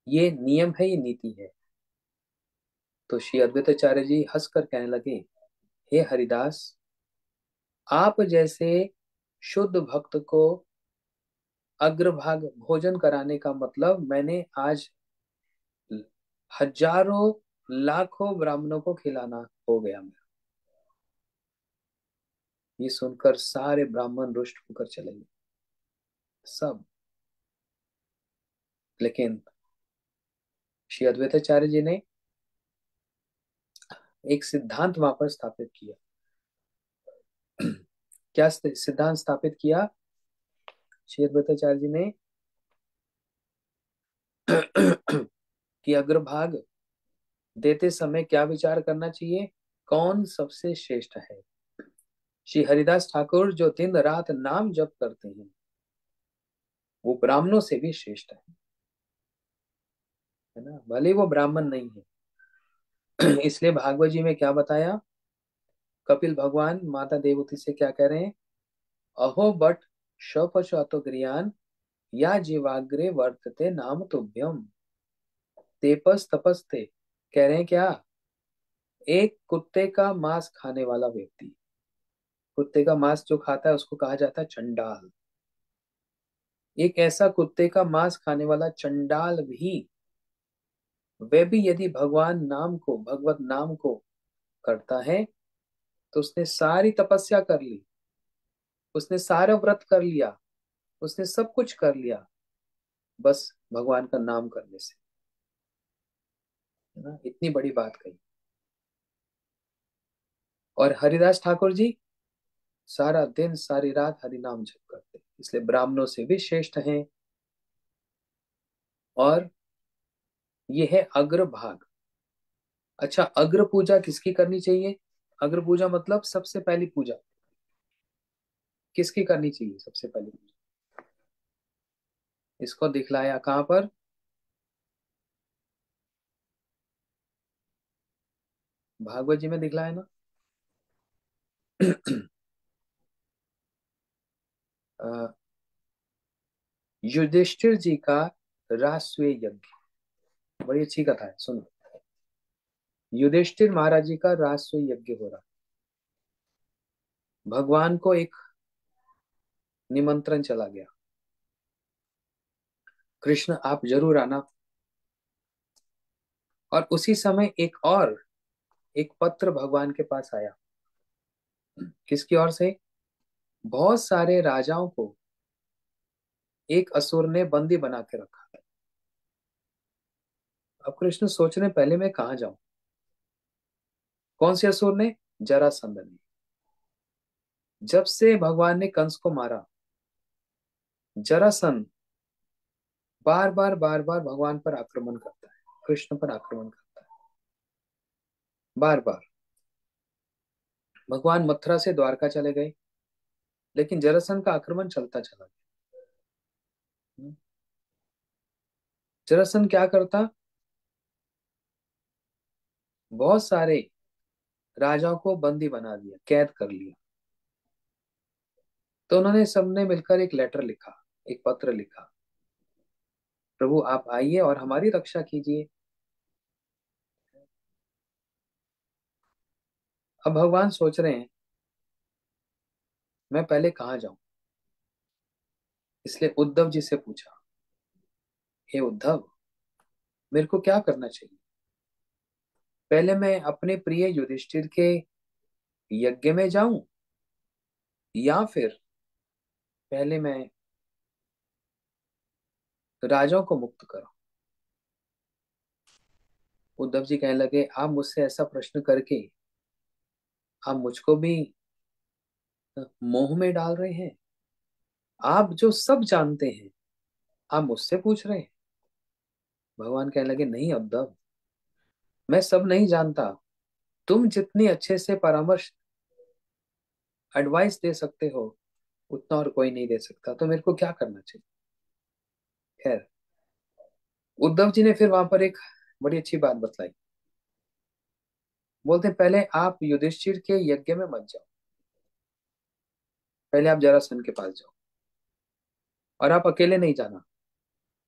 ये नियम है, ये नीति है। तो श्री अद्वैताचार्य जी हंसकर कहने लगे, हे हरिदास, आप जैसे शुद्ध भक्त को अग्रभाग भोजन कराने का मतलब मैंने आज हजारों लाखों ब्राह्मणों को खिलाना हो गया मेरा। ये सुनकर सारे ब्राह्मण रुष्ट होकर चले गए, सब। लेकिन श्री अद्वैताचार्य जी ने एक सिद्धांत वहां पर स्थापित किया। क्या सिद्धांत स्थापित किया श्री अद्वैताचार्य जी ने? कि अग्रभाग देते समय क्या विचार करना चाहिए? कौन सबसे श्रेष्ठ है? श्री हरिदास ठाकुर जो दिन रात नाम जप करते हैं, वो ब्राह्मणों से भी श्रेष्ठ है ना, भले वो ब्राह्मण नहीं है। इसलिए भागवत जी में क्या बताया? कपिल भगवान माता देवती से क्या कह रहे हैं? अहो बट शपशतो गृहान या जीवाग्रे वर्तते नाम तुभ्यम। तेपस तपस थे, कह रहे हैं क्या? एक कुत्ते का मांस खाने वाला व्यक्ति, कुत्ते का मांस जो खाता है उसको कहा जाता है चंडाल। एक ऐसा कुत्ते का मांस खाने वाला चंडाल भी, वह भी यदि भगवान नाम को, भगवत नाम को करता है, तो उसने सारी तपस्या कर ली, उसने सारा व्रत कर लिया, उसने सब कुछ कर लिया, बस भगवान का नाम करने से, है ना, इतनी बड़ी बात कही। और हरिदास ठाकुर जी सारा दिन सारी रात हरि नाम जप करते, इसलिए ब्राह्मणों से भी श्रेष्ठ हैं। और ये है अग्रभाग। अच्छा, अग्र पूजा किसकी करनी चाहिए? अग्र पूजा मतलब सबसे पहली पूजा किसकी करनी चाहिए? सबसे पहली पूजा इसको दिखलाया कहाँ पर? भागवत जी में दिखलाया ना। अ, युधिष्ठिर जी का राजसूय यज्ञ, बड़ी अच्छी कथा है, सुनो। युधिष्ठिर महाराज जी का राजसूय यज्ञ हो रहा, भगवान को एक निमंत्रण चला गया, कृष्ण आप जरूर आना। और उसी समय एक पत्र भगवान के पास आया। किसकी ओर से? बहुत सारे राजाओं को एक असुर ने बंदी बना के रखा है। अब कृष्ण सोच रहे पहले मैं कहाँ जाऊं। कौन से असुर ने? जरासंध ने। जब से भगवान ने कंस को मारा, जरासंध बार बार भगवान पर आक्रमण करता है, कृष्ण पर आक्रमण करता है, बार बार। भगवान मथुरा से द्वारका चले गए, लेकिन जरासंध का आक्रमण चलता चला गया। जरासंध क्या करता? बहुत सारे राजाओं को बंदी बना दिया, कैद कर लिया। तो उन्होंने सबने मिलकर एक लेटर लिखा, एक पत्र लिखा, प्रभु आप आइए और हमारी रक्षा कीजिए। अब भगवान सोच रहे हैं मैं पहले कहाँ जाऊं, इसलिए उद्धव जी से पूछा, हे उद्धव, मेरे को क्या करना चाहिए? पहले मैं अपने प्रिय युधिष्ठिर के यज्ञ में जाऊं, या फिर पहले मैं राजाओं को मुक्त करूं? उद्धव जी कहने लगे, आप मुझसे ऐसा प्रश्न करके आप मुझको भी मोह में डाल रहे हैं। आप जो सब जानते हैं आप मुझसे पूछ रहे हैं। भगवान कहने लगे, नहीं उद्धव, मैं सब नहीं जानता। तुम जितनी अच्छे से परामर्श, एडवाइस दे सकते हो, उतना और कोई नहीं दे सकता। तो मेरे को क्या करना चाहिए? खैर, उद्धव जी ने फिर वहां पर एक बड़ी अच्छी बात बतलाई। बोलते पहले आप युधिष्ठिर के यज्ञ में मत जाओ, पहले आप जरासंध के पास जाओ। और आप अकेले नहीं जाना,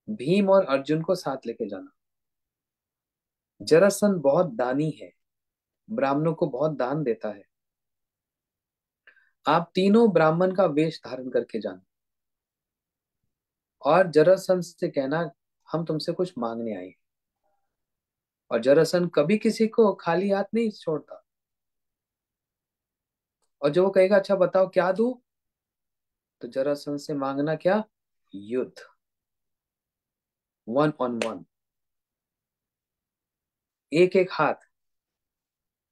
भीम और अर्जुन को साथ लेके जाना। जरासंध बहुत दानी है, ब्राह्मणों को बहुत दान देता है। आप तीनों ब्राह्मण का वेश धारण करके जाना, और जरासंध से कहना हम तुमसे कुछ मांगने आए हैं। और जरासंध कभी किसी को खाली हाथ नहीं छोड़ता। और जो वो कहेगा अच्छा बताओ क्या दूं, तो जरासंध से मांगना क्या? युद्ध, वन ऑन वन, एक एक हाथ,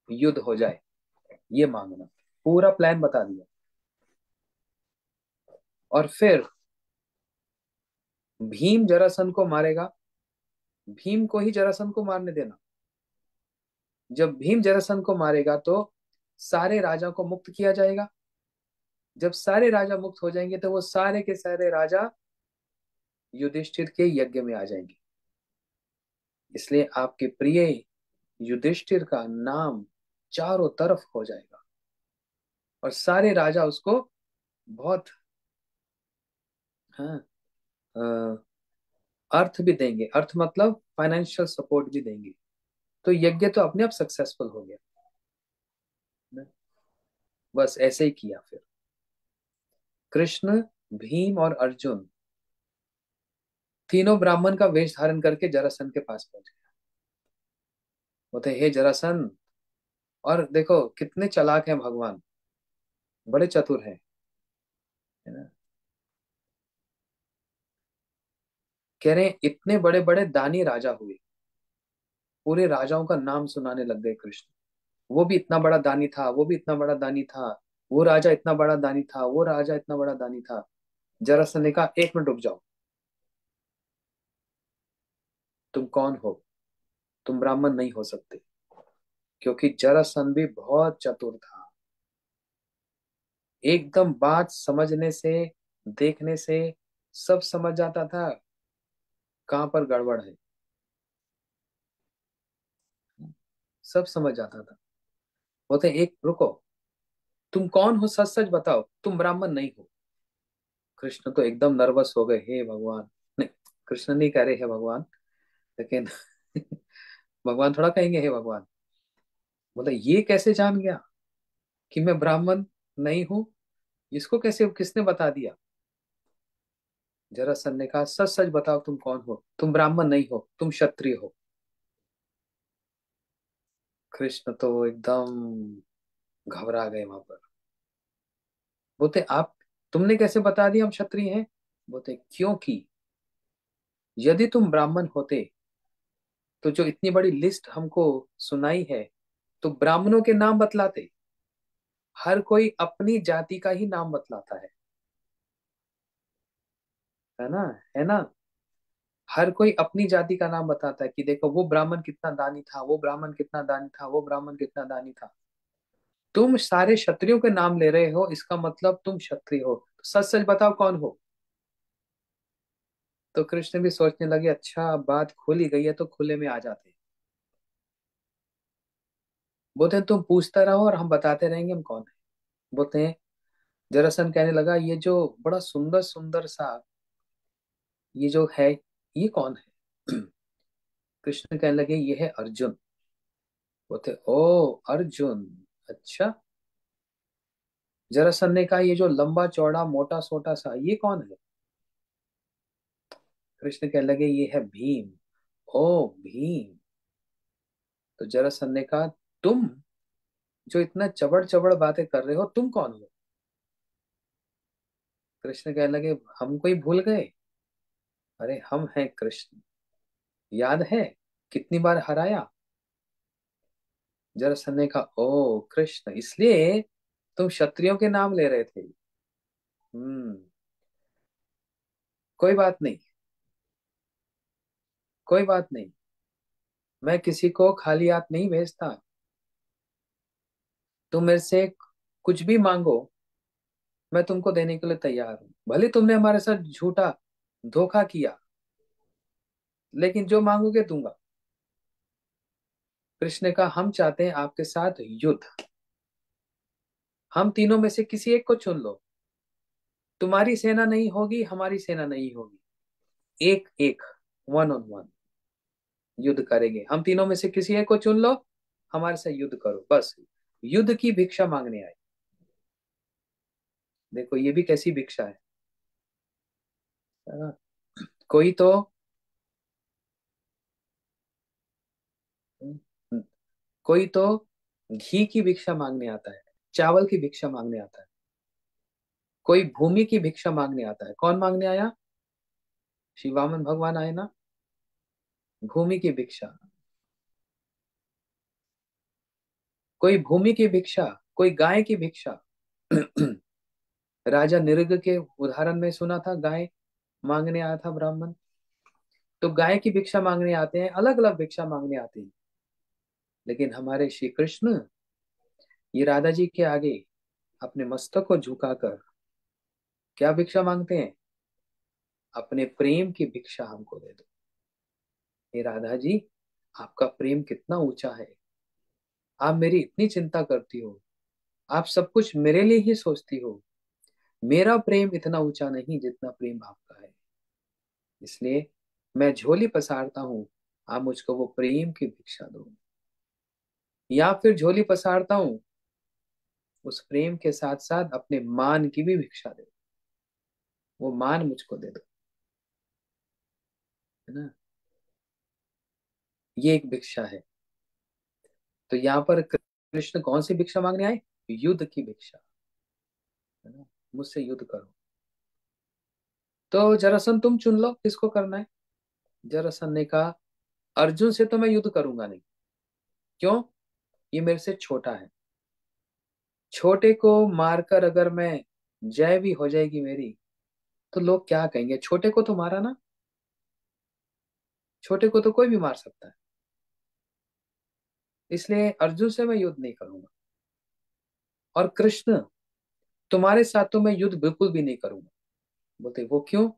युद्ध हो जाए, ये मांगना। पूरा प्लान बता दिया। और फिर भीम जरासंध को मारेगा, भीम को ही जरासंध को मारने देना। जब भीम जरासंध को मारेगा तो सारे राजा को मुक्त किया जाएगा। जब सारे राजा मुक्त हो जाएंगे तो वो सारे के सारे राजा युधिष्ठिर के यज्ञ में आ जाएंगे। इसलिए आपके प्रिय युधिष्ठिर का नाम चारों तरफ हो जाएगा, और सारे राजा उसको बहुत, हाँ, अर्थ भी देंगे। अर्थ मतलब फाइनेंशियल सपोर्ट भी देंगे। तो यज्ञ तो अपने आप सक्सेसफुल हो गया। बस ऐसे ही किया फिर। कृष्ण, भीम और अर्जुन तीनों ब्राह्मण का वेश धारण करके जरासंध के पास पहुंच गए। बोलते हे जरासंध, और देखो कितने चालाक हैं भगवान, बड़े चतुर हैं, है ना। कह रहे हैं इतने बड़े बड़े दानी राजा हुए, पूरे राजाओं का नाम सुनाने लग गए कृष्ण। वो भी इतना बड़ा दानी था, वो भी इतना बड़ा दानी था, वो राजा इतना बड़ा दानी था, वो राजा इतना बड़ा दानी था। जरासंध ने कहा, एक मिनट रुक जाओ, तुम कौन हो? तुम ब्राह्मण नहीं हो सकते। क्योंकि जरासंध भी बहुत चतुर था। एकदम बात समझने से, देखने से सब समझ जाता था कहां पर गड़बड़ है, सब समझ जाता था। बोलते एक रुको, तुम कौन हो, सच सच बताओ, तुम ब्राह्मण नहीं हो। कृष्ण तो एकदम नर्वस हो गए, हे भगवान। नहीं, कृष्ण नहीं कह रहे हे भगवान, लेकिन भगवान थोड़ा कहेंगे हे भगवान। बोला ये कैसे जान गया कि मैं ब्राह्मण नहीं हूं? इसको कैसे, किसने बता दिया? जरासंध ने कहा, सच सच बताओ तुम कौन हो, तुम ब्राह्मण नहीं हो, तुम क्षत्रिय हो। कृष्ण तो एकदम घबरा गए वहां पर। बोलते आप, तुमने कैसे बता दिया हम क्षत्रिय हैं? बोलते क्योंकि यदि तुम ब्राह्मण होते तो जो इतनी बड़ी लिस्ट हमको सुनाई है, तो ब्राह्मणों के नाम बतलाते, हर कोई अपनी जाति का ही नाम बतलाता है ना, है ना। हर कोई अपनी जाति का नाम बताता है कि देखो वो ब्राह्मण कितना दानी था, वो ब्राह्मण कितना दानी था, वो ब्राह्मण कितना दानी था। तुम सारे क्षत्रियों के नाम ले रहे हो, इसका मतलब तुम क्षत्रिय हो। सच सच बताओ कौन हो। तो कृष्ण भी सोचने लगे, अच्छा अब बात खोली गई है तो खुले में आ जाते हैं। बोलते हैं तुम पूछता रहो और हम बताते रहेंगे हम कौन है। बोलते हैं, जरासंध कहने लगा, ये जो बड़ा सुंदर सुंदर सा ये जो है, ये कौन है। कृष्ण कहने लगे, ये है अर्जुन। बोलते, ओ अर्जुन, अच्छा। जरासंध ने कहा, ये जो लंबा चौड़ा मोटा सोटा सा ये कौन है। कृष्ण कहने लगे, ये है भीम। ओ भीम। तो जरासंध ने कहा, तुम जो इतना चबड़ चबड़ बातें कर रहे हो, तुम कौन हो। कृष्ण कहने लगे, हमको ही भूल गए। अरे हम हैं कृष्ण, याद है कितनी बार हराया। जरासंध ने कहा, ओ कृष्ण, इसलिए तुम क्षत्रियों के नाम ले रहे थे। हम्म। कोई बात नहीं, कोई बात नहीं। मैं किसी को खाली हाथ नहीं भेजता। तुम मेरे से कुछ भी मांगो, मैं तुमको देने के लिए तैयार हूं। भले तुमने हमारे साथ झूठा धोखा किया, लेकिन जो मांगोगे दूंगा। कृष्ण का, हम चाहते हैं आपके साथ युद्ध। हम तीनों में से किसी एक को चुन लो। तुम्हारी सेना नहीं होगी, हमारी सेना नहीं होगी, एक एक, वन ऑन वन युद्ध करेंगे। हम तीनों में से किसी एक को चुन लो, हमारे साथ युद्ध करो, बस। युद्ध की भिक्षा मांगने आए। देखो ये भी कैसी भिक्षा है ना? कोई तो कोई तो घी की भिक्षा मांगने आता है, चावल की भिक्षा मांगने आता है। कोई भूमि की भिक्षा मांगने आता है। कौन मांगने आया? श्री वामन भगवान आए ना, भूमि की भिक्षा। कोई भूमि की भिक्षा, कोई गाय की भिक्षा। राजा निरुग के उदाहरण में सुना था, गाय मांगने आया था ब्राह्मण। तो गाय की भिक्षा मांगने आते हैं, अलग अलग भिक्षा मांगने आते हैं। लेकिन हमारे श्री कृष्ण ये राधा जी के आगे अपने मस्तक को झुकाकर क्या भिक्षा मांगते हैं? अपने प्रेम की भिक्षा हमको दे दो। हे राधा जी, आपका प्रेम कितना ऊंचा है। आप मेरी इतनी चिंता करती हो, आप सब कुछ मेरे लिए ही सोचती हो। मेरा प्रेम इतना ऊंचा नहीं जितना प्रेम आपका है। इसलिए मैं झोली पसारता हूँ, आप मुझको वो प्रेम की भिक्षा दो। या फिर झोली पसारता हूँ, उस प्रेम के साथ साथ अपने मान की भी भिक्षा दे। वो मान मुझको दे दो, है ना। ये एक भिक्षा है। तो यहाँ पर कृष्ण कौन सी भिक्षा मांगने आए? युद्ध की भिक्षा, है ना। मुझसे युद्ध करो। तो जरासंध तुम चुन लो किसको करना है। जरासंध ने कहा, अर्जुन से तो मैं युद्ध करूंगा नहीं। क्यों? ये मेरे से छोटा है। छोटे को मारकर अगर मैं जय भी हो जाएगी मेरी, तो लोग क्या कहेंगे? छोटे को तो मारा ना, छोटे को तो कोई भी मार सकता है। इसलिए अर्जुन से मैं युद्ध नहीं करूंगा। और कृष्ण, तुम्हारे साथ तो मैं युद्ध बिल्कुल भी नहीं करूंगा। बोलते, वो क्यों?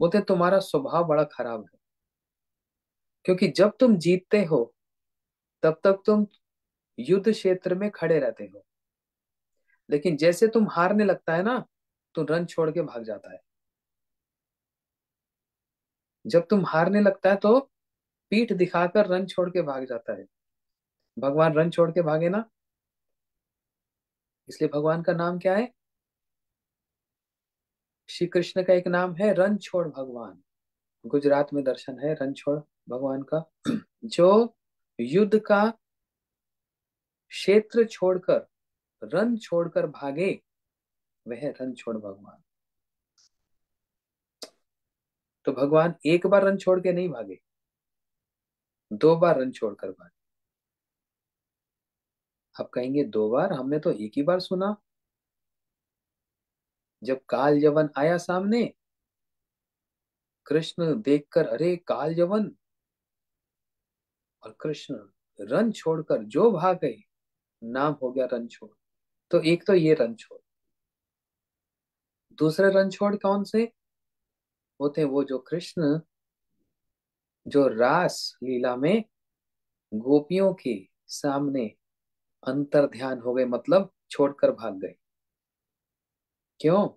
बोलते, तुम्हारा स्वभाव बड़ा खराब है। क्योंकि जब तुम जीतते हो, तब तक तुम युद्ध क्षेत्र में खड़े रहते हो। लेकिन जैसे तुम हारने लगता है ना, तो रन छोड़ के भाग जाता है। जब तुम हारने लगता है तो पीठ दिखाकर रन छोड़ के भाग जाता है। भगवान रन छोड़ के भागे ना, इसलिए भगवान का नाम क्या है? श्री कृष्ण का एक नाम है रणछोड़ भगवान। गुजरात में दर्शन है रणछोड़ भगवान का। जो युद्ध का क्षेत्र छोड़कर, रन छोड़कर भागे, वह रणछोड़ भगवान। तो भगवान एक बार रन छोड़ के नहीं भागे, दो बार रण छोड़कर भागे। आप कहेंगे दो बार, हमने तो एक ही बार सुना। जब काल यवन आया सामने, कृष्ण देखकर अरे काल यवन, और कृष्ण रण छोड़कर जो भाग गए, नाम हो गया रणछोड़। तो एक तो ये रणछोड़। दूसरे रणछोड़ कौन से होते हैं? वो जो कृष्ण जो रास लीला में गोपियों के सामने अंतर ध्यान हो गए, मतलब छोड़कर भाग गए। क्यों?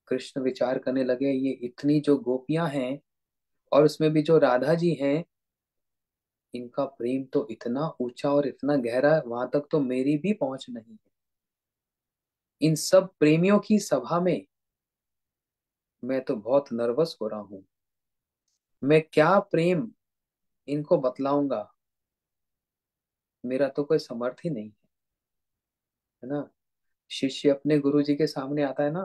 कृष्ण विचार करने लगे ये इतनी जो गोपियां हैं, और उसमें भी जो राधा जी हैं, इनका प्रेम तो इतना ऊंचा और इतना गहरा है, वहां तक तो मेरी भी पहुंच नहीं है। इन सब प्रेमियों की सभा में मैं तो बहुत नर्वस हो रहा हूं। मैं क्या प्रेम इनको बतलाऊंगा? मेरा तो कोई समर्थ ही नहीं है ना। शिष्य अपने गुरु जी के सामने आता है ना,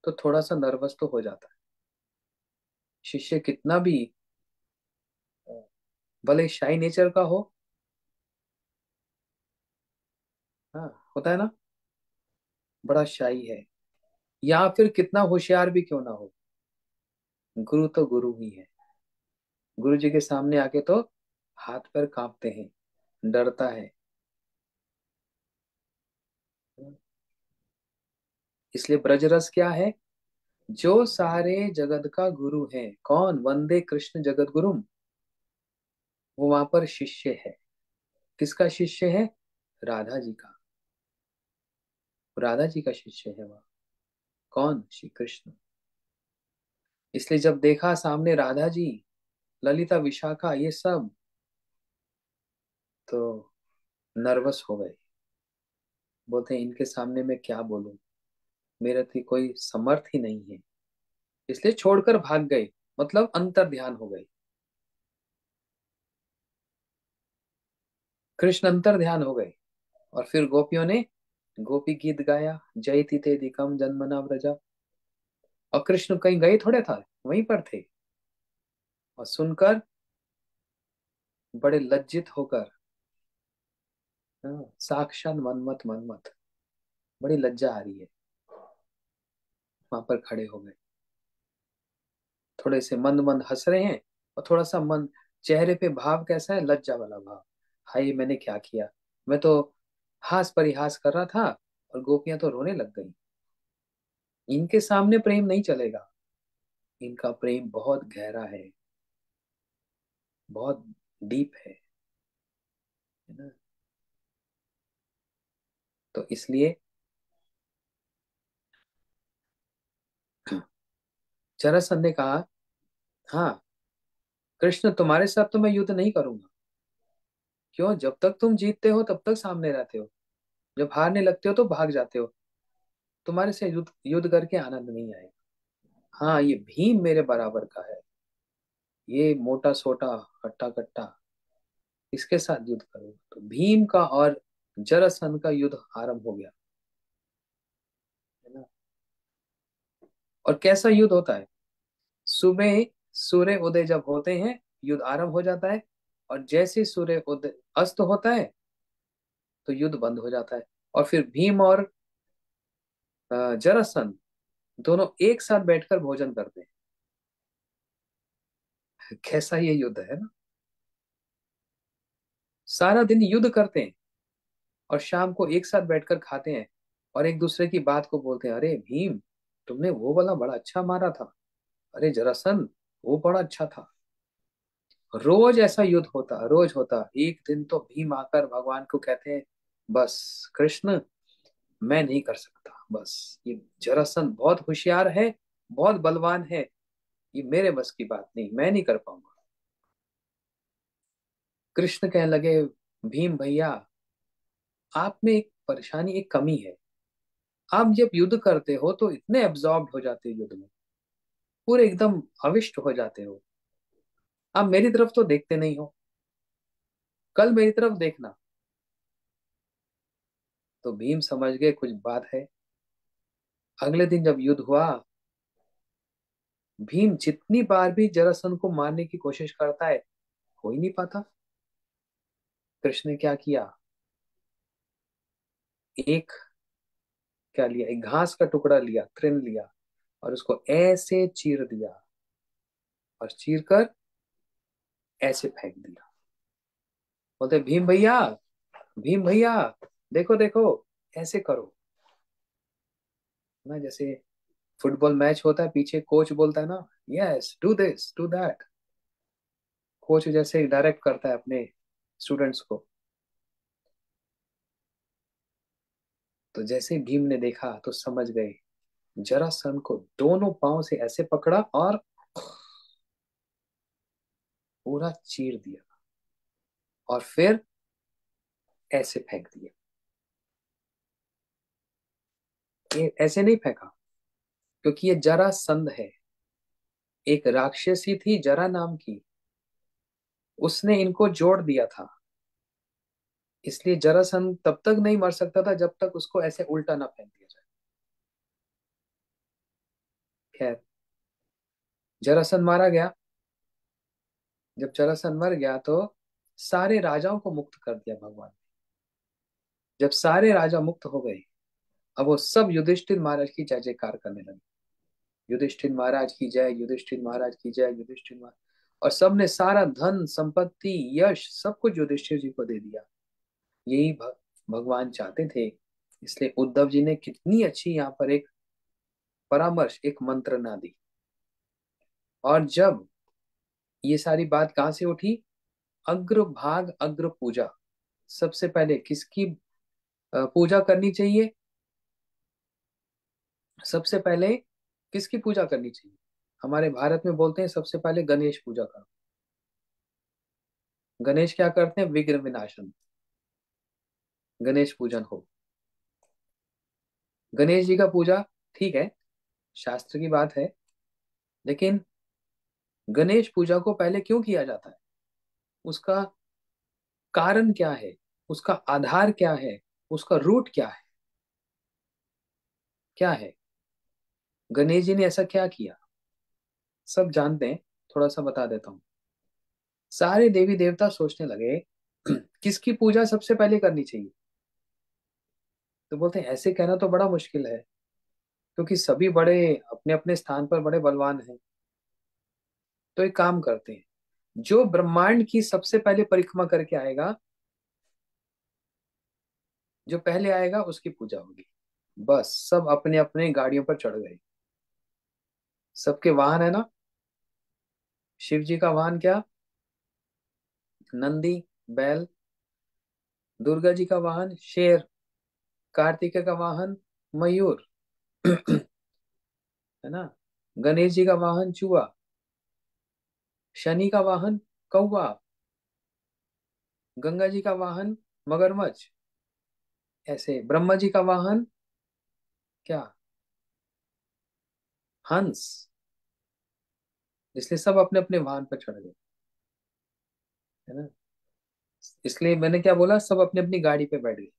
तो थोड़ा सा नर्वस तो हो जाता है। शिष्य कितना भी भले शाई नेचर का हो, हाँ होता है ना, बड़ा शाई है, या फिर कितना होशियार भी क्यों ना हो, गुरु तो गुरु ही है। गुरु जी के सामने आके तो हाथ पैर कांपते हैं, डरता है। इसलिए ब्रजरस क्या है? जो सारे जगत का गुरु है, कौन? वंदे कृष्ण जगत गुरुम। वो वहां पर शिष्य है। किसका शिष्य है? राधा जी का। राधा जी का शिष्य है वह। कौन? श्री कृष्ण। इसलिए जब देखा सामने राधा जी, ललिता, विशाखा, ये सब, तो नर्वस हो गए। बोलते हैं इनके सामने मैं क्या बोलूं, मेरे थी कोई समर्थ ही नहीं है। इसलिए छोड़कर भाग गए, मतलब अंतर ध्यान हो गए। कृष्ण अंतर ध्यान हो गए। और फिर गोपियों ने गोपी गीत गाया, जयति ते दिकम जन्मना व्रजा। और कृष्ण कहीं गए थोड़े था, वहीं पर थे। और सुनकर बड़े लज्जित होकर, हाँ, साक्षात मनमत मनमत, बड़ी लज्जा आ रही है, वहां पर खड़े हो गए। थोड़े से मंद मंद हंस रहे हैं, और थोड़ा सा मन, चेहरे पे भाव कैसा है? लज्जा वाला भाव। हाय मैंने क्या किया, मैं तो हास परिहास कर रहा था, और गोपियां तो रोने लग गई। इनके सामने प्रेम नहीं चलेगा। इनका प्रेम बहुत गहरा है, बहुत डीप है ना। तो इसलिए जरासंध ने कहा, हाँ कृष्ण तुम्हारे साथ तो मैं युद्ध नहीं करूंगा। क्यों? जब तक तुम जीतते हो तब तक सामने रहते हो, जब हारने लगते हो तो भाग जाते हो। तुम्हारे से युद्ध युद्ध करके आनंद नहीं आएगा। हाँ ये भीम मेरे बराबर का है, ये मोटा सोटा हट्टा कट्टा, इसके साथ युद्ध करूंगा। तो भीम का और जरासंध का युद्ध आरंभ हो गया, है ना। और कैसा युद्ध होता है? सुबह सूर्य उदय जब होते हैं, युद्ध आरंभ हो जाता है। और जैसे सूर्य उदय अस्त होता है, तो युद्ध बंद हो जाता है। और फिर भीम और जरासंध दोनों एक साथ बैठकर भोजन करते हैं। कैसा ये युद्ध है ना। सारा दिन युद्ध करते हैं, और शाम को एक साथ बैठकर खाते हैं, और एक दूसरे की बात को बोलते हैं, अरे भीम तुमने वो वाला बड़ा अच्छा मारा था, अरे जरासंध वो बड़ा अच्छा था। रोज ऐसा युद्ध होता, रोज होता। एक दिन तो भीम आकर भगवान को कहते हैं, बस कृष्ण मैं नहीं कर सकता, बस ये जरासंध बहुत होशियार है, बहुत बलवान है, ये मेरे बस की बात नहीं, मैं नहीं कर पाऊंगा। कृष्ण कहने लगे, भीम भैया आप में एक परेशानी, एक कमी है। आप जब युद्ध करते हो तो इतने एब्जॉर्ब हो जाते हो युद्ध में, पूरे एकदम अविष्ट हो जाते हो। आप मेरी तरफ तो देखते नहीं हो, कल मेरी तरफ देखना। तो भीम समझ गए कुछ बात है। अगले दिन जब युद्ध हुआ, भीम जितनी बार भी जरासंध को मारने की कोशिश करता है, हो ही नहीं पाता। कृष्ण ने क्या किया, एक, क्या लिया, एक घास का टुकड़ा लिया, तृण लिया, और उसको ऐसे चीर दिया, और चीर कर ऐसे फेंक दिया। बोलते भीम भैया, भीम भैया, देखो देखो, ऐसे करो ना। जैसे फुटबॉल मैच होता है, पीछे कोच बोलता है ना, yes do this do that. Coach जैसे डायरेक्ट करता है अपने स्टूडेंट्स को। तो जैसे भीम ने देखा तो समझ गए, जरासंध को दोनों पांव से ऐसे पकड़ा और पूरा चीर दिया, और फिर ऐसे फेंक दिया। ये ऐसे नहीं फेंका, क्योंकि ये जरासंध है, एक राक्षसी थी जरा नाम की, उसने इनको जोड़ दिया था। इसलिए जरासंध तब तक नहीं मर सकता था जब तक उसको ऐसे उल्टा ना फेंक दिया जाए। खैर, जरासंध मारा गया। जब जरासंध मर गया तो सारे राजाओं को मुक्त कर दिया भगवान ने। जब सारे राजा मुक्त हो गए, अब वो सब युधिष्ठिर महाराज की जय जयकार करने लगे। युधिष्ठिर महाराज की जय, युधिष्ठिर महाराज की जय, युधिष्ठिर महाराज। और सबने सारा धन संपत्ति यश सब कुछ युधिष्ठिर जी को दे दिया। यही भगवान चाहते थे। इसलिए उद्धव जी ने कितनी अच्छी यहाँ पर एक परामर्श, एक मंत्रणा दी। और जब ये सारी बात कहाँ से उठी, अग्र भाग अग्र पूजा, सबसे पहले किसकी पूजा करनी चाहिए, सबसे पहले किसकी पूजा करनी चाहिए। हमारे भारत में बोलते हैं सबसे पहले गणेश पूजा करो। गणेश क्या करते हैं, विघ्न विनाशन, गणेश पूजन हो। गणेश जी का पूजा ठीक है, शास्त्र की बात है, लेकिन गणेश पूजा को पहले क्यों किया जाता है, उसका कारण क्या है, उसका आधार क्या है, उसका रूट क्या है, क्या है, गणेश जी ने ऐसा क्या किया, सब जानते हैं। थोड़ा सा बता देता हूँ। सारे देवी देवता सोचने लगे किसकी पूजा सबसे पहले करनी चाहिए। तो बोलते हैं ऐसे कहना तो बड़ा मुश्किल है, क्योंकि सभी बड़े अपने अपने स्थान पर बड़े बलवान हैं। तो एक काम करते हैं, जो ब्रह्मांड की सबसे पहले परिक्रमा करके आएगा, जो पहले आएगा उसकी पूजा होगी। बस सब अपने अपने गाड़ियों पर चढ़ गए। सबके वाहन है ना, शिव जी का वाहन क्या, नंदी, बैल। दुर्गा जी का वाहन शेर। कार्तिकेय का वाहन मयूर है ना। गणेश जी का वाहन चूहा। शनि का वाहन कौवा। गंगा जी का वाहन मगरमच्छ। ऐसे ब्रह्मा जी का वाहन क्या, हंस। इसलिए सब अपने अपने वाहन पर चढ़ गए, है ना। इसलिए मैंने क्या बोला, सब अपनी अपनी गाड़ी पे बैठ गए।